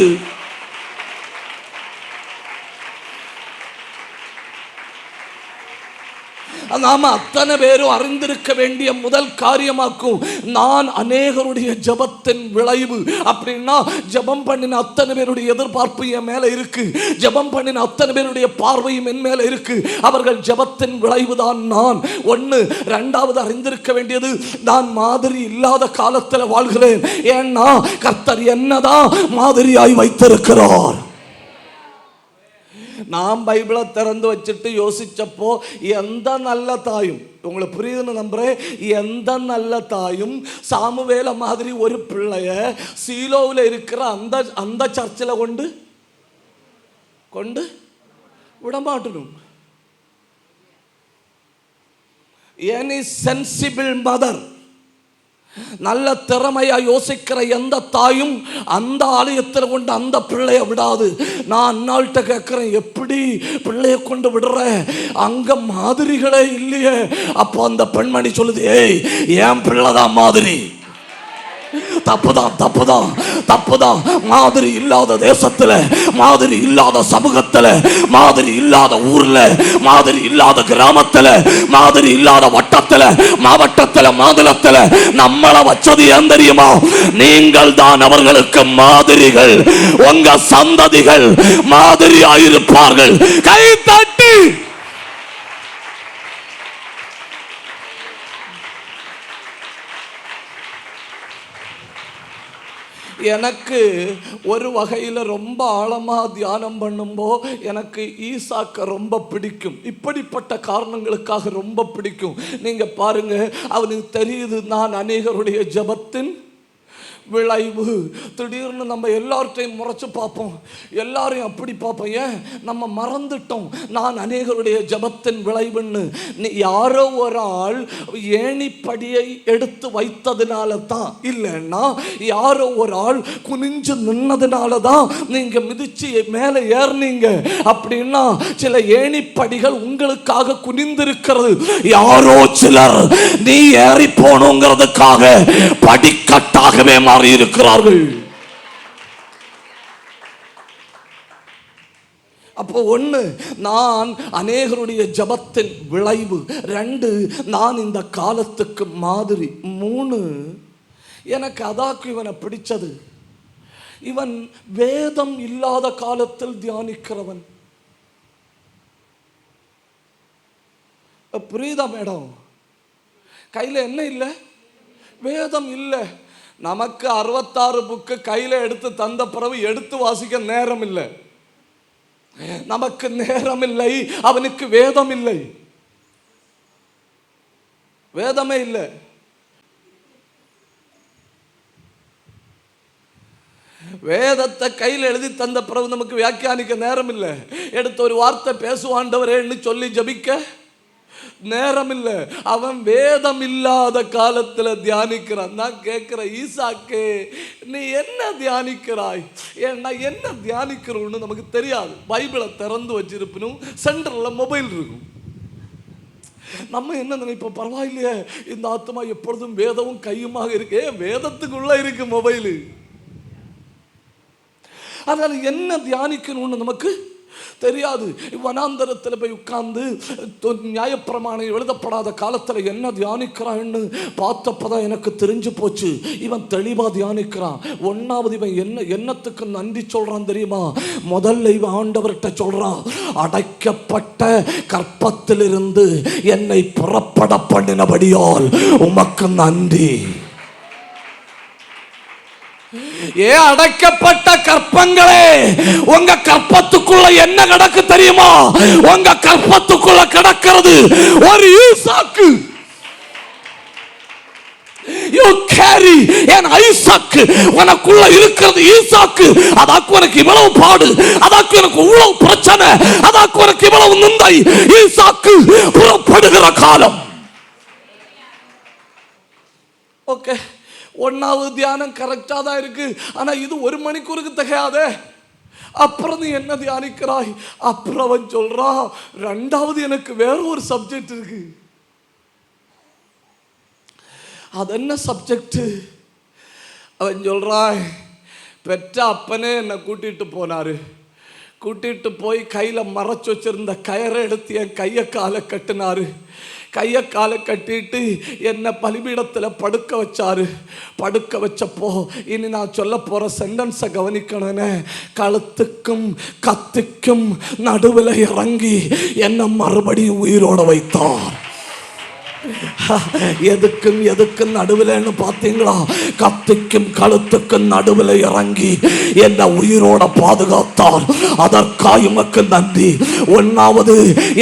நாம அத்தனை பேரும் அறிந்திருக்க வேண்டிய முதல் காரியமாக்கும், நான் அநேகருடைய ஜபத்தின் விளைவு. அப்படின்னா ஜபம் பண்ணின அத்தனை பேருடைய எதிர்பார்ப்பு என் மேல இருக்கு, ஜபம் பண்ணின அத்தனை பேருடைய பார்வையும் என் மேல இருக்கு. அவர்கள் ஜபத்தின் விளைவு தான் நான். ஒன்று. ரெண்டாவது அறிந்திருக்க வேண்டியது, நான் மாதிரி இல்லாத காலத்தில் வாழ்கிறேன். ஏன்னா கர்த்தர் என்னதான் மாதிரியாய் வைத்திருக்கிறார். நான் பைபிளை திறந்து வச்சுட்டு யோசிச்சப்போ, எந்த நல்ல தாயும், உங்களுக்கு புரியுதுன்னு நம்புறேன், எந்த நல்ல தாயும் சாமுவேல மாதிரி ஒரு பிள்ளைய சீலோவில் இருக்கிற அந்த சர்ச்சில் கொண்டு விடமாட்டணும். எனி சென்சிபிள் மதர், நல்ல திறமையா யோசிக்கிற எந்த தாயும் அந்த ஆலயத்தில் கொண்டு அந்த பிள்ளைய விடாது. நான் அண்ணாள்கிட்ட கேட்கிறேன், எப்படி பிள்ளைய கொண்டு விடுற, அங்க மாதிரிகளே இல்லையே. அப்போ அந்த பெண்மணி சொல்லுது, ஏய் என் பிள்ளைதான் மாதிரி. தப்புதான். மாதிரி இல்லாத தேசத்துல, மாதிரி இல்லாத சமூகத்துல, மாதிரி இல்லாத ஊர்ல, மாதிரி இல்லாத கிராமத்துல, மாதிரி இல்லாத வட்டத்துல, மாவட்டத்துல, மாநிலத்துல நம்மள வச்சது ஏன் தெரியுமா? நீங்கள் தான் அவர்களுக்கு மாதிரிகள். உங்க சந்ததிகள் மாதிரியாயிருப்பார்கள். கை தட்டி எனக்கு ஒரு வகையில் ரொம்ப ஆழமாக தியானம் பண்ணும்போ எனக்கு ஈசாக்க ரொம்ப பிடிக்கும். இப்படிப்பட்ட காரணங்களுக்காக ரொம்ப பிடிக்கும். நீங்கள் பாருங்க, அவனுக்கு தெரியுது நான் அநேகருடைய ஜபத்தின் விளைவு. திடீர்னு நம்ம எல்லார்ட்டையும் முறைச்சு பார்ப்போம், எல்லாரையும் அப்படி பார்ப்போம். ஏன் நம்ம மறந்துட்டோம் நான் அநேகருடைய ஜபத்தின் விளைவுன்னு. யாரோ ஒரு ஆள் ஏணிப்படியை எடுத்து வைத்ததுனால தான், இல்லைன்னா யாரோ ஒரு ஆள் குனிஞ்சு நின்னதுனால தான் நீங்க மிதிச்சு மேலே ஏறினீங்க. அப்படின்னா சில ஏணிப்படிகள் உங்களுக்காக குனிந்திருக்கிறது. யாரோ சிலர் நீ ஏறி போனோங்கிறதுக்காக படிக்கட்டாகவே இருக்கிறார்கள். அப்போ ஒன்று, நான் அநேகருடைய ஜபத்தின் விளைவு. ரெண்டு, நான் இந்த காலத்துக்கு மாதிரி. மூணு, எனக்கு அதாக்கு இவனை பிடிச்சது, இவன் வேதம் இல்லாத காலத்தில் தியானிக்கிறவன். புரியுதா மேடம்? கையில் என்ன இல்லை? வேதம் இல்லை. நமக்கு 66 புக்கு கையில் எடுத்து தந்த பிறகு எடுத்து வாசிக்க நேரம் இல்லை. நமக்கு நேரம் இல்லை, அவனுக்கு வேதம் இல்லை, வேதமே இல்லை. வேதத்தை கையில் எழுதி தந்த பிறகு நமக்கு வியாக்கியானிக்க நேரம் இல்லை. எடுத்து ஒரு வார்த்தை பேசுவாண்டவரேன்னு சொல்லி ஜபிக்க நேரம் இல்லை. அவன் வேதம் இல்லாத காலத்தில் தியானிக்கிறான். நான் கேட்கிற, ஈசாக்கே நீ என்ன தியானிக்கிறாய்? ஏன்னா என்ன தியானிக்கிறோன்னு நமக்கு தெரியாது. பைபிளை திறந்து வச்சிருப்பனும், சென்டரில் மொபைல் இருக்கும். நம்ம என்ன நினைப்போம், பரவாயில்லையே இந்த ஆத்மா எப்பொழுதும் வேதமும் கையுமாக இருக்கு. வேதத்துக்குள்ள இருக்கு மொபைலு. அதனால என்ன தியானிக்கணும்னு நமக்கு தெரியாது. வனாந்தரத்தில் போய் உட்கார்ந்து நியாயப்பிரமாணம் எழுதப்படாத காலத்தில் என்ன தியானிக்கிறான்னு பார்த்தப்பதான் எனக்கு தெரிஞ்சு போச்சு. இவன் தெளிவா தியானிக்கிறான். ஒன்னாவது இவன் என்னத்துக்கு நன்றி சொல்றான் தெரியுமா? முதல்ல இவன் ஆண்டவர்கிட்ட சொல்றான், அடைக்கப்பட்ட கற்பத்திலிருந்து என்னை புறப்பட பண்ணினபடியால் உமக்கு நன்றி. அடைக்கப்பட்ட கற்பங்களே, உங்க கற்பத்துக்குள்ள என்ன கிடக்கு தெரியுமா? உங்க கற்பத்துக்குள்ள கிடக்கிறது ஒரு ஈசாக்கு. You carry an Isaac. உனக்குள்ள இருக்கிறது ஈசாக்கு. அதாக்கு உனக்கு இவ்வளவு பாடு, அதாக்கு உனக்கு இவ்வளவு பிரச்சனை, அதாக்கு உனக்கு இவ்வளவு நிந்தை. ஈசாக்கு புறப்படுகிற காலம். ஓகே, ஒன்னாவது தியானம் கரெக்டா தான் இருக்கு. ஆனா இது 1 மணிக்கூருக்கு தகையாதே. அப்புறம் நீ என்ன தியானிக்கிறாய்? அப்புறம் அவன் சொல்றா, ரெண்டாவது எனக்கு வேற ஒரு சப்ஜெக்ட் இருக்கு. அது என்ன சப்ஜெக்ட்? அவன் சொல்றான், பெற்ற அப்பனே என்னை கூட்டிட்டு போனாரு. கூட்டிட்டு போய் கையில மறைச்சு வச்சிருந்த கயரை எடுத்து என் கையை காலை கட்டினாரு. கையை காலை கட்டிட்டு என்னை பலிபீடத்தில் படுக்க வச்சாரு. படுக்க வச்சப்போ இனி நான் சொல்ல போகிற சென்டென்ஸை கவனிக்கணுன்னு, கழுத்துக்கும் கத்திக்கும் நடுவில் இறங்கி என்னை மறுபடியும் உயிரோட வைத்தார். எதுக்கும் நடுவில் பார்த்தீங்களா? கத்திக்கும் கழுத்துக்கும் நடுவில் இறங்கி என்ன உயிரோட பாதுகாத்தார். அதற்காக உமக்கு நன்றி. ஒன்னாவது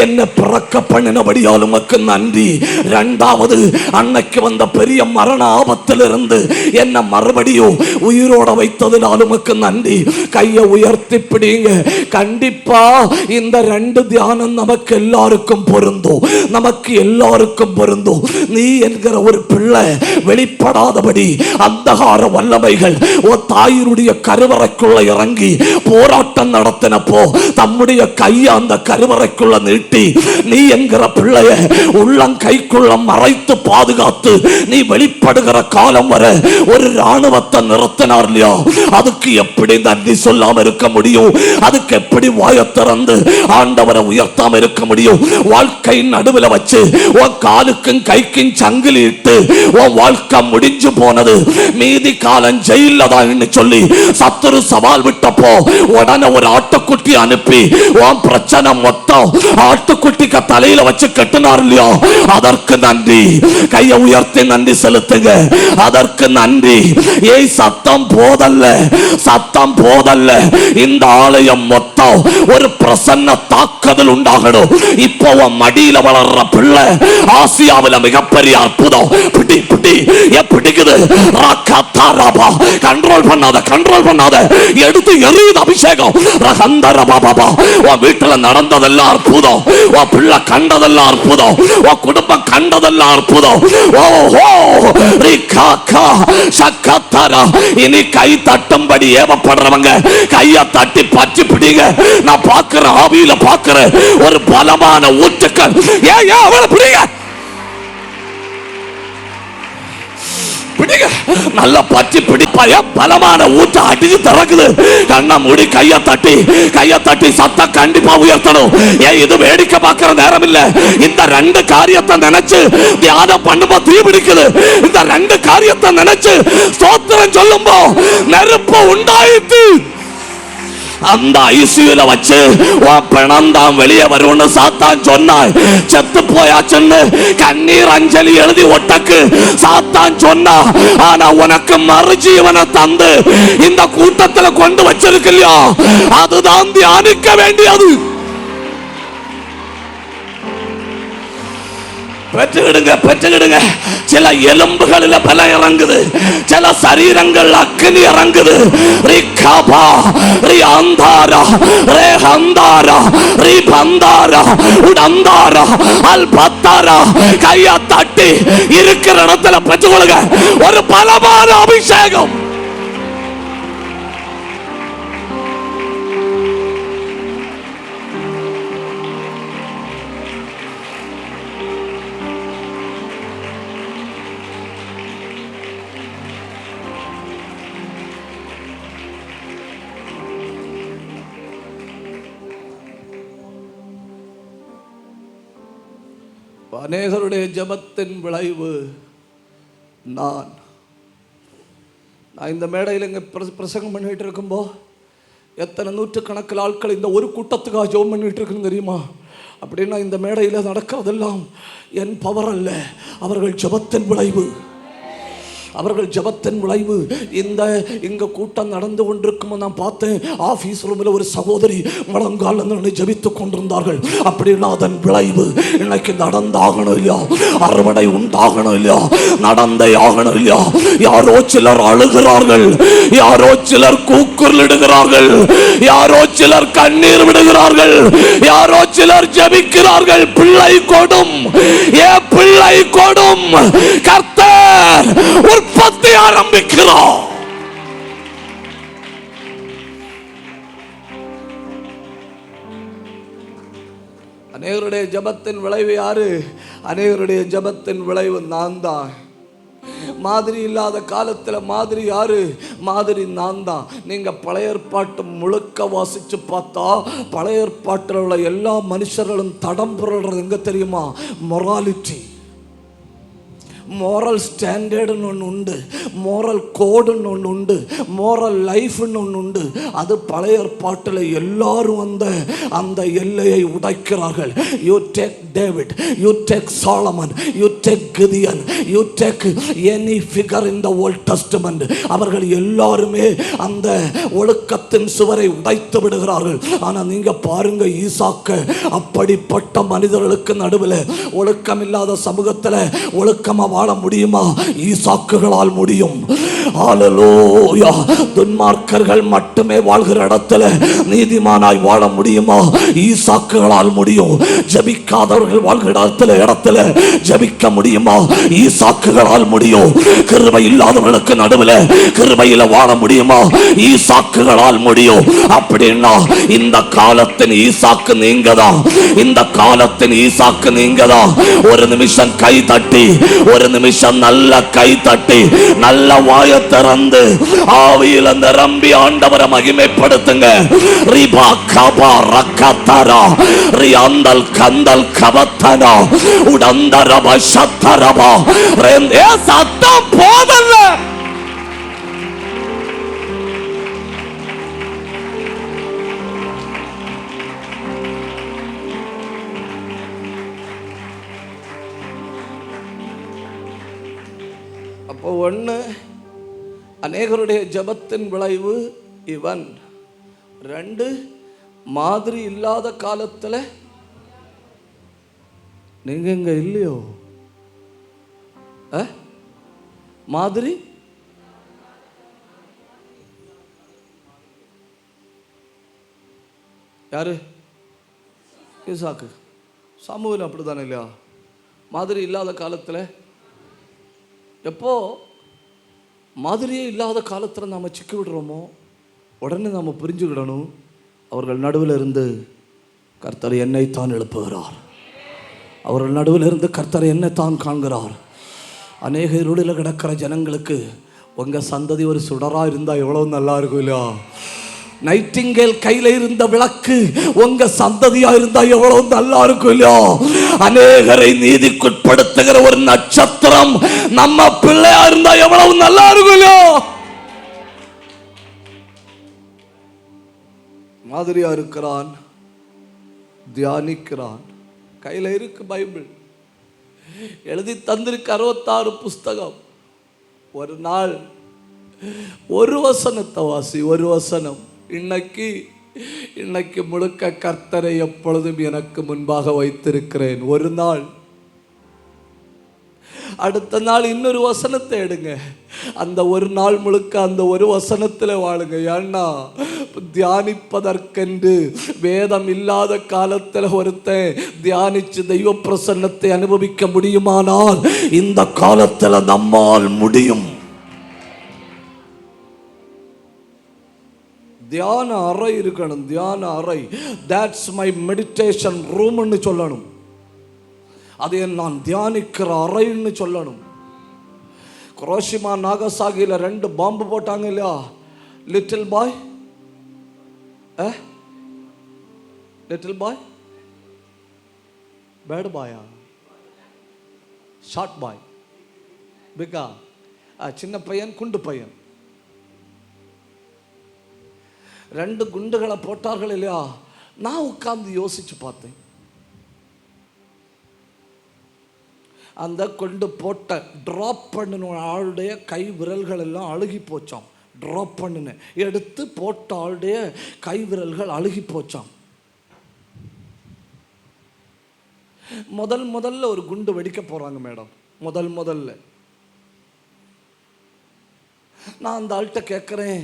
என்ன பிறக்க பண்ணினபடியால் உமக்கு நன்றி. இரண்டாவது அன்னைக்கு வந்த பெரிய மரண ஆபத்திலிருந்து என்ன மறுபடியும் உயிரோட வைத்ததினால் உமக்கு நன்றி. கையை உயர்த்தி பிடிங்க. கண்டிப்பா இந்த 2 தியானம் நமக்கு எல்லாருக்கும் பொருந்தும். நமக்கு எல்லாருக்கும் பொருந்தும். நீ என்கிற ஒரு பிள்ளை வெளிப்படாதபடி அந்தகார வல்லமைகள் உன் தாயினுடைய கருவறைக்குள்ள இறங்கி போராட்டம் நடத்தினப்போ தம்முடைய கையை அந்த கருவறைக்குள்ள நீட்டி நீ என்கிற பிள்ளைய உள்ளங்கைக்குள்ள மறைத்து பாதுகாத்து நீ வெளிப்படுகிற காலம் வர ஒரு ராணுவத்தை நிறுத்தினார் இல்லையா? அதுக்கு எப்படி நன்றி சொல்லாம இருக்க முடியும்? அதுக்கு எப்படி வாயை திறந்து ஆண்டவரை உயர்த்தாம இருக்க முடியும்? வாழ்க்கை நடுவில் வச்சு உன் காலுக்கும் கைக்கும் சங்கிலி இட்டு உன் வாழ்க்கை முடிஞ்சு போனது. மீதி காலம் ஜெயில தான் சொல்லி சத்துரு சவால் விட்டப்போ உடனே ஒரு ஆட்டுக்குட்டி அனுப்பி உன் பிரச்சனை மொத்தம் ஆட்டுக்குட்டிக்கு தலையில வச்சு கட்டினார் இல்லையா? அதற்கு நன்றி. கையை உயர்த்தி நன்றி செலுத்துங்க. அதற்கு நன்றி. ஏய், சத்தம் போதல்ல, சத்தம் போதல்ல. இந்த ஆலயம் மொத்தம் ஒரு பிரசன்ன தாக்குதல் உண்டாகணும். இப்போ மடியில வளர்ற பிள்ளை ஆசியாவில் மிகப்பெரிய அற்புதம். பிடி பிடி பிடிக்குது. கண்ட்ரோல் பண்ணாத, கண்ட்ரோல் பண்ணாத. எடுத்து எரியுது அபிஷேகம். வீட்டுல நடந்ததெல்லாம் அற்புதம். பிள்ளை கண்டதெல்லாம் அற்புதம். குடும்பம் கண்டதெல்லாம் அற்புதம். இனி கை தட்டும்படி ஏவப்படுறவங்க கையை தட்டி பற்றி பிடிங்க. நான் பார்க்கிற ஆவியில பார்க்கிற ஒரு பலமான ஊற்றுக்கள். ஏன் அவளை பிடிங்க, நல்ல பற்றி பிடிப்பாய பலமான ஊற்ற அடிச்சு திறக்குது. கண்ணை மூடி கையை தட்டி சத்தம் கண்டிப்பா உயர்த்தணும். ஏன் இது வேடிக்கை பார்க்கிற நேரம் இல்ல. இந்த 2 காரியத்தை நினைச்சு தியானம் பண்ணும்போது தீ பிடிக்குது. இந்த 2 காரியத்தை நினைச்சு ஸ்தோத்திரம் சொல்லும்போ நெருப்பு உண்டாயிட்டு அந்த ஐசியூல வச்சு பிணந்தான் வெளியே வரும்னு சாத்தான் சொன்னான். செத்து போயாச்சுன்னு கண்ணீர் அஞ்சலி எழுதி ஒட்டக்கு சாத்தான் சொன்னா. ஆனா உனக்கு மறுஜீவனை தந்து இந்த கூட்டத்துல கொண்டு வச்சிருக்கு இல்லையா? அதுதான் தியானிக்க வேண்டியது. பெற்றுக்கிடுங்க. சில எலும்புகளில் பலம் இறங்குது, சில சரீரங்கள் அக்னி இறங்குது. கையை தட்டி இருக்கிற இடத்துல பெற்றுக்கொள்ளுங்க ஒரு பலமான அபிஷேகம். அநேகருடைய ஜெபத்தின் விளைவு நான் இந்த மேடையில் இங்கே பிரசங்கம் பண்ணிட்டு இருக்கும்போ எத்தனை நூற்றுக்கணக்கில் ஆட்கள் இந்த ஒரு கூட்டத்துக்காக ஜெபம் பண்ணிட்டு இருக்குன்னு தெரியுமா? அப்படின்னா இந்த மேடையில் நடக்கிறதெல்லாம் என் பவர் அல்ல, அவர்கள் ஜெபத்தின் விளைவு. அவர்கள் ஜெபத்தின் விளைவு. இங்க கூட்டம் நடந்து கொண்டிருக்கும் நான் பார்த்தேன், ஆபீஸ் ரூமில் ஒரு சகோதரி முழங்கால் ஜெபித்து கொண்டிருந்தார்கள். அப்படின்னா அதன் விளைவு இன்னைக்கு நடந்தாகணும் இல்லையா? அறுவடை உண்டாகணும் இல்லையா? நடந்தே ஆகணும் இல்லையா? யாரோ சிலர் அழுகிறார்கள், யாரோ சிலர் கூக்குரலிடுகிறார்கள், யாரோ சிலர் கண்ணீர் விடுகிறார்கள், யாரோ சிலர் ஜெபிக்கிறார்கள். பிள்ளை கொடும், பிள்ளை கொடும். கர்த்தர் உற்பத்தி ஆரம்பிக்கிறோம். அநேகருடைய ஜெபத்தின் விளைவு யாரு? அநேகருடைய ஜெபத்தின் விளைவு நான் தான். மாதிரி இல்லாத காலத்துல மாதிரி யாரு? மாதிரி நான் தான். நீங்க பழைய ஏற்பாட்டு முழுக்க வாசிச்சு பார்த்தா பழைய ஏற்பாட்டில் உள்ள எல்லா மனுஷர்களும் தடம் புரள்றது எங்க தெரியுமா? மொராலிட்டி, மோரல் ஸ்டாண்டர்டுன்னு ஒன்று உண்டு, மோரல் கோடுன்னு ஒன்று உண்டு, மோரல் லைஃப்னு ஒன்று உண்டு. அது பழைய ஏற்பாட்டில் எல்லாரும் அந்த எல்லையை உடைக்கிறார்கள். You take David, you take Solomon, you take Gideon, you take any figure in the Old Testament. அவர்கள் எல்லாருமே அந்த ஒழுக்கத்தின் சுவரை உடைத்து விடுகிறார்கள். ஆனால் நீங்க பாருங்க, ஈசாக்க அப்படிப்பட்ட மனிதர்களுக்கு நடுவில், ஒழுக்கம் இல்லாத சமூகத்தில் ஒழுக்கமா வாழ முடியுமா? ஈசாக்குகளால் முடியும். ஹல்லேலூயா. துன்மார்க்கர்கள் மட்டுமே வாழ்கிற இடத்துல நீதிமானாய் வாழ முடியுமா? ஈசாக்குகளால் முடியும். ஜெபிக்காதவர்கள் வாழ்கிற இடத்துல ஜெபிக்க முடியுமா? ஈசாக்குகளால் முடியும். கிருபை இல்லாதவர்களுக்கு நடுவில் கிருபையில வாழ முடியுமா? ஈசாக்குகளால் முடியும். அப்படின்னா இந்த காலத்தின் ஈசாக்கு நீங்க தான். இந்த காலத்தின் ஈசாக்கு நீங்க தான். ஒரு நிமிஷம் கை தட்டி, ஒரு நிமிஷம் நல்ல கை தட்டி, நல்ல வாய திறந்து ஆவியில் நிரம்பி ஆண்டவரை மகிமைப்படுத்துங்க. ரிபா கபா ரக்கதரா ரியாந்தல் கந்தல் கவத்தனா உடந்தரப சத்தரபா ரெண்டே சத்தம் போதல்ல. அப்போ ஒன்று, அநேகருடைய ஜெபத்தின் விளைவு இவன். ரெண்டு, மாதிரி இல்லாத காலத்தில் நீங்க இங்க இல்லையோ? மாதிரி யாரு? ஈசாக்கு. சமூகம் அப்படித்தானே இல்லையா? மாதிரி இல்லாத காலத்தில் எப்போ மாதிரியே இல்லாத காலத்தில் நாம் சிக்கி விடுறோமோ உடனே நாம் புரிஞ்சுக்கிடணும், அவர்கள் நடுவில் இருந்து கர்த்தர் என்னைத்தான் எழுப்புகிறார். அவர்கள் நடுவில் இருந்து கர்த்தர் என்னைத்தான் காண்கிறார். அநேக இருளில் கிடக்கிற ஜனங்களுக்கு உங்கள் சந்ததி ஒரு சுடராக இருந்தால் எவ்வளோ நல்லா இருக்கும் இல்லையா? நைட்டிங்கேல் கையில இருந்த விளக்கு உங்க சந்ததியா இருந்தா எவ்வளவு நல்லா இருக்கும் இல்லையா? அநேகரை நீதிக்குட்படுத்துகிற ஒரு நட்சத்திரம் நம்ம பிள்ளையா இருந்தா எவ்வளவு நல்லா இருக்கும் இல்லையா? மாதிரியா இருக்கிறான், தியானிக்கிறான். கையில இருக்கு பைபிள், எழுதி தந்திருக்கு 66 புஸ்தகம். ஒரு நாள் ஒரு வசனத்தை வாசி, ஒரு வசனம். இன்னைக்கு முழுக்க கர்த்தரை எப்பொழுதும் எனக்கு முன்பாக வைத்திருக்கிறேன். ஒரு நாள், அடுத்த நாள் இன்னொரு வசனத்தை எடுங்க. அந்த ஒரு நாள் முழுக்க அந்த ஒரு வசனத்தில் வாழுங்க. ஏன்னா தியானிப்பதற்கென்று வேதம் இல்லாத காலத்தில் ஒருத்தன் தியானிச்சு தெய்வ பிரசன்னத்தை அனுபவிக்க முடியுமானால் இந்த காலத்தில் நம்மால் முடியும். தியான அறை இருக்கணும், தியான அறை. தட்ஸ் மை மெடிடேஷன் ரூம்னு சொல்லணும். அதை நான் தியானிக்கிற அறைன்னு சொல்லணும். குரோஷிமா நாகசாகியில் 2 பாம்பு போட்டாங்க இல்லையா? Little boy, little boy, bad பாயா, ஷார்ட் பாய், பிகா, சின்ன பையன், குண்டு பையன். 2 குண்டுகளை போட்டார்கள் இல்லையா? நான் உட்கார்ந்து யோசிச்சு பார்த்தேன். அந்த கொண்டு போட்ட ட்ராப் பண்ணின ஆளுடைய கை விரல்கள் எல்லாம் அழுகி போச்சாம். ட்ராப் பண்ணின எடுத்து போட்ட ஆளுடைய கை விரல்கள் அழுகி போச்சாம். முதல்ல ஒரு குண்டு வெடிக்க போறாங்க மேடம். முதல்ல நான் அந்த ஆள்கிட்ட கேட்குறேன்,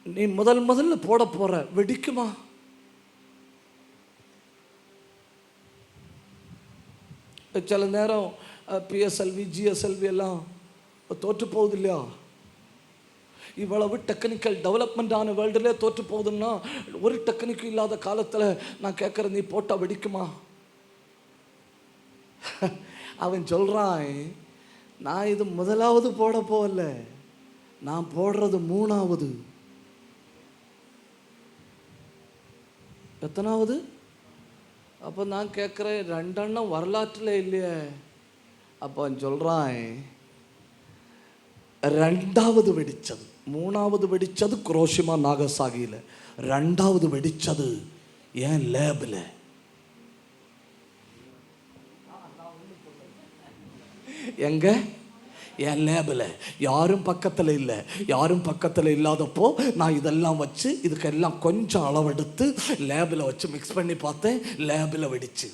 நீ முதல்ல போட போற, வெடிக்குமா? சில நேரம் பிஎஸ்எல்வி ஜிஎஸ்எல்வி எல்லாம் தோற்று போகுது இல்லையா? இவ்வளவு டெக்னிக்கல் டெவலப்மெண்ட் ஆன வேர்ல்டுல தோற்று போகுதுன்னா, ஒரு டெக்னிக்கும் இல்லாத காலத்தில் நான் கேட்குறேன், நீ போட்டால் வெடிக்குமா? அவன் சொல்கிறான், நான் இது முதலாவது போட போகல, நான் போடுறது 3வது. எத்தனாவது? அப்போ நான் கேட்குறேன், 2 எண்ணம் வரலாற்றில் இல்லையே. அப்போ அவன் சொல்கிறான், 2வது வெடித்தது, 3வது வெடித்தது குரோஷிமா நாகசாகியில், 2வது வெடித்தது என் லேபில். எங்க? என் லேபில். யாரும் பக்கத்தில் இல்லை. யாரும் பக்கத்தில் இல்லாதப்போ நான் இதெல்லாம் வச்சு இதுக்கெல்லாம் கொஞ்சம் அளவெடுத்து லேபில் வச்சு மிக்ஸ் பண்ணி பார்த்தேன். லேபில் வெடிச்சு.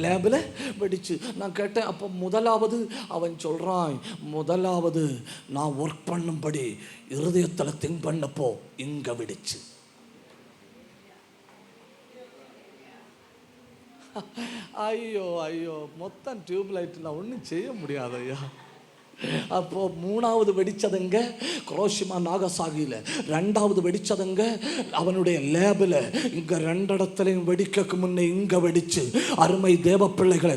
லேபில் வெடிச்சு. நான் கேட்டேன், அப்போ முதலாவது? அவன் சொல்கிறான், முதலாவது நான் ஒர்க் பண்ணும்படி இருதயத்தில் திங்க் பண்ணப்போ இங்கே வெடிச்சு. ஐயோ மொத்தம் டியூப் லைட்டில் ஒன்றும் செய்ய முடியாது ஐயா. அப்போ 3வது வெடிச்சதுங்க குரோஷிமா நாகசாகியில், 2வது வெடிச்சதுங்க அவனுடைய லேபில். இங்கே 2 இடத்துலையும் வெடிக்க முன்னே இங்கே வெடிச்சு. அருமை தேவ பிள்ளைகளை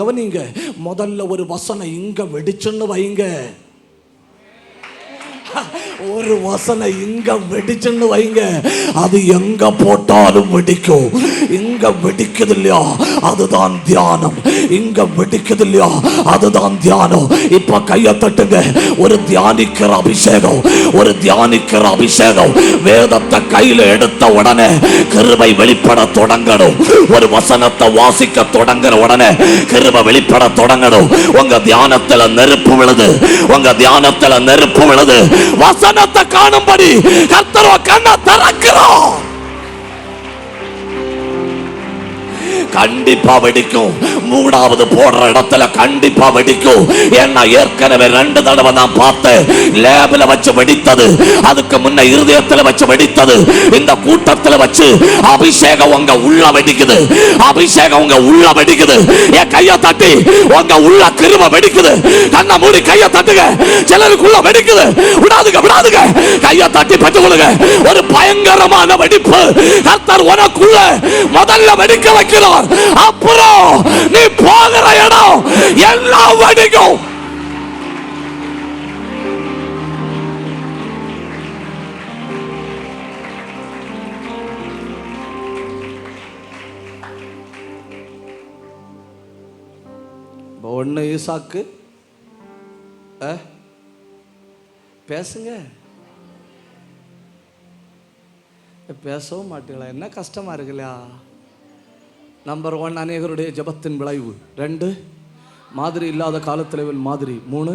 கவனிங்க. முதல்ல ஒரு வசனம் இங்கே வெடிச்சுன்னு வைங்க. ஒரு வசனம் இங்க வெடிச்சுன்னு வைங்க, அது எங்க போட்டாலும் வெடிக்கும். இங்க வெடிக்குது இல்லையா, அதுதான் தியானம். இங்க வெடிக்குது இல்லையா, அதுதான் தியானம். இப்ப கையை தட்டுங்க. ஒரு தியானிக்கிற அபிஷேகம். வேதத்தை கையில எடுத்த உடனே கிருபை வெளிப்பட தொடங்கணும். ஒரு வசனத்தை வாசிக்க தொடங்குற உடனே கிருபை வெளிப்பட தொடங்கணும். உங்க தியானத்துல நெருப்பு விழுது. வசனத்தை காணும்படி கர்த்தர் கண்ணை திறக்கிறார். கண்டிப்பா வெடிக்கும். 3வது போடுற இடத்துல கண்டிப்பா வெடிக்கும். ஏன்னா ஏற்கனவே 2 தடவை நான் பார்த்தேன். லேபில் வச்சு வெடித்தது, அதுக்கு முன்ன இருதயத்தில் வச்சு வெடித்தது, இந்த கூட்டத்தில் வச்சு அபிஷேகம் உங்க உள்ள வெடிக்குது. என் கையை தட்டி உங்க உள்ள கிருபை வெடிக்குது. கண்ணை மூடி கையை தட்டுங்க. சிலருக்குள்ள வெடிக்குது. விடாதுங்க. கையை தட்டி பெற்றுக்கொள்ளுங்க. ஒரு பயங்கரமான வெடிப்பு கர்த்தர் உனக்குள்ள முதல்ல வெடிக்க வைக்கிறார். அப்புறம் நீ போகிற இடம் எல்லாம் வெடிக்கும். ஒன்னு ஈசாக்கு பேசுங்க. பேசவும் மாட்டீங்களா? என்ன கஷ்டமா இருக்குல்லையா? நம்பர் 1 அநேகருடைய ஜபத்தின் விளைவு. 2 மாதிரி இல்லாத காலத்தில் மாதிரி. 3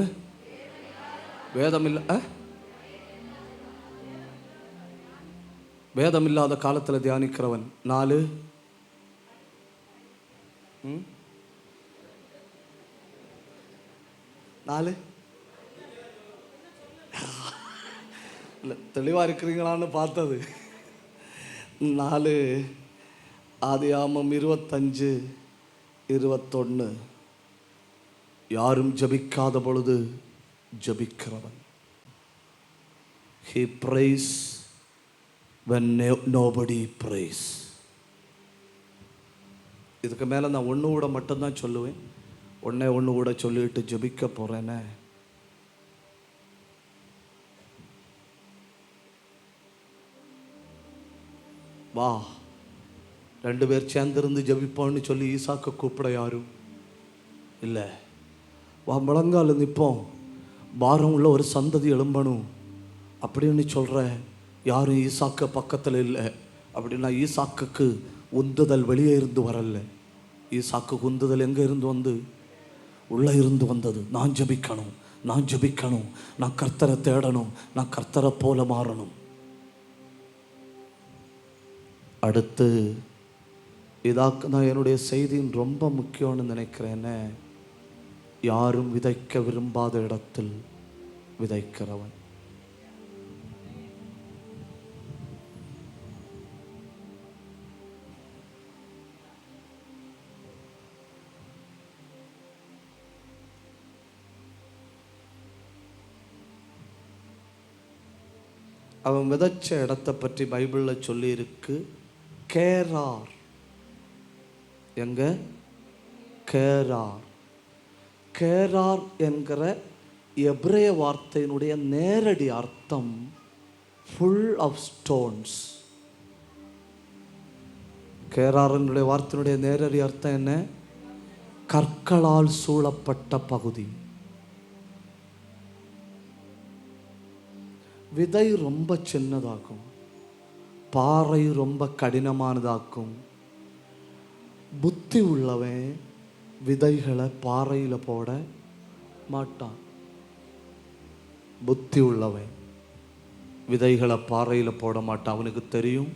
வேதம் இல்லாத காலத்தில் தியானிக்கிறவன். 4 இல்லை, தெளிவாக இருக்கிறீங்களான்னு பார்த்தது. 4 ஆதியாகமம் 25:21 யாரும் ஜபிக்காத பொழுது ஜபிக்கிறவன். He prays when nobody prays. இதுக்கு மேலே நான் ஒன்று கூட மட்டும்தான் சொல்லுவேன். ஒன்று கூட சொல்லிட்டு ஜபிக்க போகிறேன்னு. வா, 2 பேர் சேர்ந்திருந்து ஜெபிப்போம்னு சொல்லி ஈசாக்க கூப்பிட யாரும் இல்லை. முழங்கால நிற்போம், பாரம் உள்ள ஒரு சந்ததி எழும்பணும் அப்படின்னு சொல்கிற யாரும் ஈசாக்க பக்கத்தில் இல்லை. அப்படின்னா ஈசாக்குக்கு உந்துதல் வெளியே இருந்து வரல. ஈசாக்குக்கு உந்துதல் எங்கே இருந்து வந்து? உள்ளே இருந்து வந்தது. நான் ஜெபிக்கணும், நான் ஜெபிக்கணும், நான் கர்த்தரை தேடணும், நான் கர்த்தரை போல மாறணும். அடுத்து இதாக்கு நான் என்னுடைய செய்தியின் ரொம்ப முக்கியம்னு நினைக்கிறேன்னு, யாரும் விதைக்க விரும்பாத இடத்தில் விதைக்கிறவன். அவன் விதைச்ச இடத்தை பற்றி பைபிளில் சொல்லியிருக்கு. கேரார். எங்க? கேரார். கேரார் என்கிற எபிரேய வார்த்தையினுடைய நேரடி அர்த்தம் ஃபுல் ஆஃப் ஸ்டோன்ஸ். கேராரனுடைய வார்த்தையினுடைய நேரடி அர்த்தம் என்ன? கற்களால் சூழப்பட்ட பகுதி. விதை ரொம்ப சின்னதாக்கும், பாறை ரொம்ப கடினமானதாக்கும். புத்தி உள்ளவன் விதைகளை பாறையில் போட மாட்டான். புத்தி உள்ளவன் விதைகளை பாறையில் போட மாட்டான். அவனுக்கு தெரியும்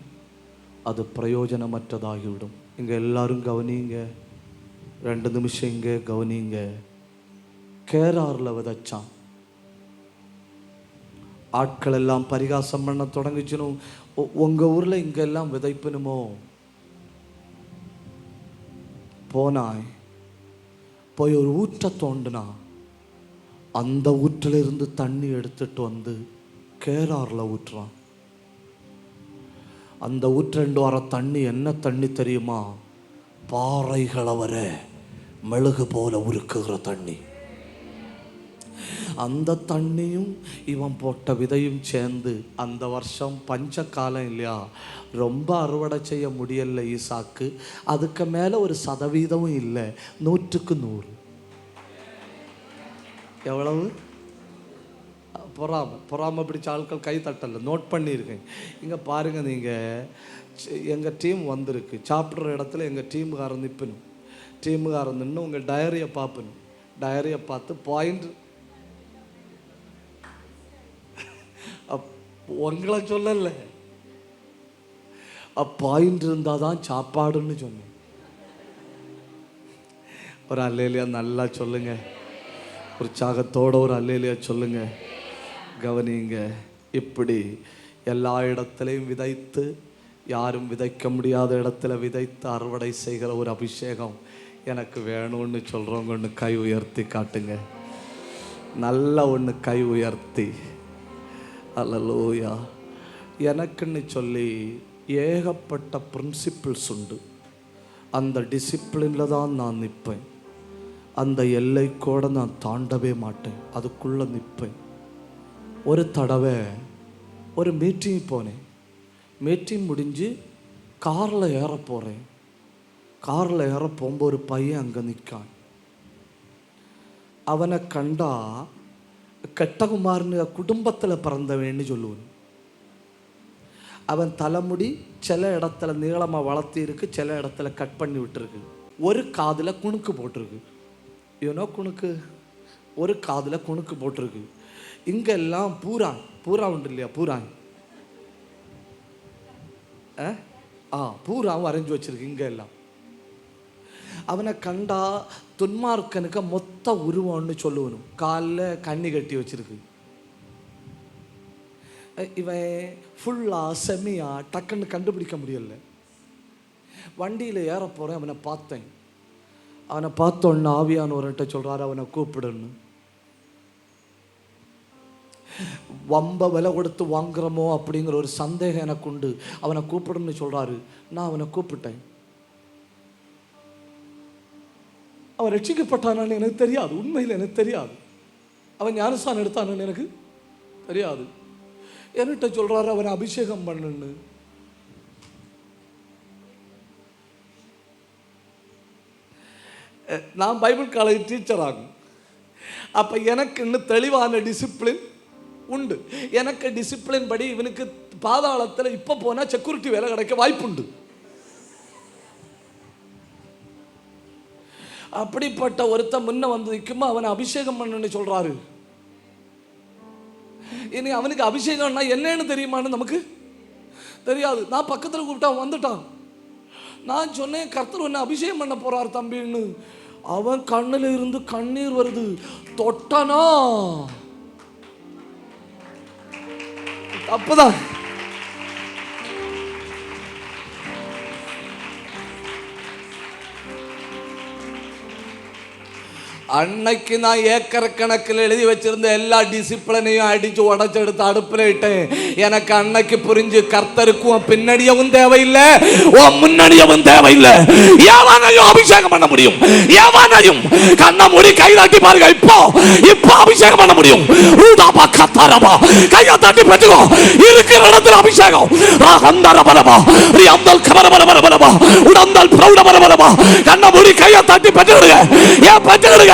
அது பிரயோஜனமற்றதாகிவிடும். இங்கே எல்லாரும் கவனிங்க, 2 நிமிஷம் இங்கே கவனிங்க. கேராரில் விதைச்சான். ஆட்கள் எல்லாம் பரிகாசம் பண்ண தொடங்கிச்சுன்னு, உங்கள் ஊரில் இங்கெல்லாம் விதைப்பணுமோ? போனாய், போய் ஒரு ஊற்றை தோண்டினா, அந்த ஊற்றில் இருந்து தண்ணி எடுத்துட்டு வந்து கேராரில் ஊற்றுறான். அந்த ஊற்றில் வர தண்ணி என்ன தண்ணி தெரியுமா? பாறைகளை வர மெழுகு போல உருக்குகிற தண்ணி. அந்த தண்ணியும் இவன் போட்ட விதையும் சேர்ந்து, அந்த வருஷம் பஞ்ச காலம் இல்லையா, ரொம்ப அறுவடை செய்ய முடியல ஈசாக்கு. அதுக்கு மேலே ஒரு சதவீதமும் இல்லை, 100க்கு 100. எவ்வளவு? பொறாம பிடிச்ச ஆட்கள் கை தட்டல, நோட் பண்ணியிருக்கேன். இங்கே பாருங்கள், நீங்கள் எங்கள் டீம் வந்திருக்கு, சாப்பிட்ற இடத்துல எங்கள் டீமுக்காரன் நிற்பணும். டீமுக்காரன் நின்று உங்கள் டயரியை பார்ப்பணும். டயரியை பார்த்து பாயிண்ட், உங்களை சொல்லல, பாயிண்ட் இருந்தால் தான் சாப்பாடுன்னு சொன்னேன். ஒரு அல்லேலியா நல்லா சொல்லுங்க, உற்சாகத்தோட ஒரு அல்லேலியா சொல்லுங்க. கவனிங்க, இப்படி எல்லா இடத்துலையும் விதைத்து, யாரும் விதைக்க முடியாத இடத்துல விதைத்து அறுவடை செய்கிற ஒரு அபிஷேகம் எனக்கு வேணும்னு சொல்கிறவங்க ஒன்று கை உயர்த்தி காட்டுங்க. நல்ல ஒன்று கை உயர்த்தி. அல்லேலூயா. எனக்குன்னு சொல்லி ஏகப்பட்ட பிரின்சிபிள்ஸ் உண்டு. அந்த டிசிப்ளினில் தான் நான் நிற்பேன். அந்த எல்லைக்கூட நான் தாண்டவே மாட்டேன், அதுக்குள்ளே நிற்பேன். ஒரு தடவை ஒரு மீட்டிங் போனேன். மீட்டிங் முடிஞ்சு காரில் ஏற போகிறேன். காரில் ஏற போகும்போது ஒரு பையன் அங்கே நிற்கான். அவனை கண்டா கெட்டகுமார்னு குடும்பத்தில் பிறந்தவன்னு சொல்லுவேன். அவன் தலைமுடி சில இடத்துல நீளமாக வளர்த்தி இருக்கு, சில இடத்துல கட் பண்ணி விட்டுருக்கு. ஒரு காதில் குணுக்கு போட்டிருக்கு. ஏனோ குணுக்கு, ஒரு காதில் குணுக்கு போட்டிருக்கு. இங்கெல்லாம் பூரா உண்டு இல்லையா, பூரான் பூராவும் வரைஞ்சி வச்சிருக்கு இங்கே எல்லாம். அவனை கண்டா துன்மார்க்கனுக்கு மொத்த உருவம்னு சொல்லுவனும். காலில் கண்ணி கட்டி வச்சிருக்கு. இவன் ஃபுல்லாக செம்மியா டக்குன்னு கண்டுபிடிக்க முடியல. வண்டியில் ஏற போகிறேன், அவனை பார்த்தேன். அவனை பார்த்தோன்னு ஆவியானவர்கிட்ட சொல்கிறாரு, அவனை கூப்பிடுன்னு. வம்ப விலை கொடுத்து வாங்குறோமோ அப்படிங்கிற ஒரு சந்தேகம் எனக்கு உண்டு. அவனை கூப்பிடுன்னு சொல்கிறாரு. நான் அவனை கூப்பிட்டேன். அவன் ரட்சிக்கப்பட்டானான்னு எனக்கு தெரியாது, உண்மையில் எனக்கு தெரியாது. அவன் ஞானஸ்தானம் எடுத்தானு எனக்கு தெரியாது. என்கிட்ட சொல்கிறாரு அவனை அபிஷேகம் பண்ணுன்னு. நான் பைபிள் காலேஜ் டீச்சர் ஆகும். அப்போ எனக்கு இன்னும் தெளிவான டிசிப்ளின் உண்டு. எனக்கு டிசிப்ளின் படி இவனுக்கு பாதாளத்தில் இப்போ போனால் செக்யூரிட்டி வேலை கிடைக்க வாய்ப்புண்டு. அப்படிப்பட்ட ஒருத்தன் முன்ன வந்து நிற்குமா அவனை அபிஷேகம் பண்ணு சொல்றாரு. இனி அவனுக்கு அபிஷேகம்னா என்னன்னு தெரியுமான்னு நமக்கு தெரியாது. நான் பக்கத்தில் கூப்பிட்டா வந்துட்டான். நான் சொன்னேன் கர்த்தர் என்ன அபிஷேகம் பண்ண போறார் தம்பின்னு. அவன் கண்ணில் இருந்து கண்ணீர் வருது. தொட்டனா தப்புதான். அன்னைக்கு நான் ஏக்கர் கணக்கில் எழுதி வச்சிருந்த எல்லா டிசிப்ளினையும் அடிச்சு உடச்செடுத்து அடுப்புல இட்டேன். எனக்கு அன்னைக்கு புரிஞ்சு கர்த்தருக்கும் பின்னடியவும் தேவையில்லை, முன்னணியவும் தேவையில்லை. எவனையும் அபிஷேகம் பண்ண முடியும். எவனையும் கண்ண மூடி கை தட்டி பாருங்க. இப்போ அபிஷேகம் பண்ண முடியும். கையை தட்டி பெற்றுக்கோ. இருக்கிற இடத்துல அபிஷேகம். கண்ண மூடி கையை தட்டி பெற்றுடுங்க. ஏன் பெற்றுடுங்க.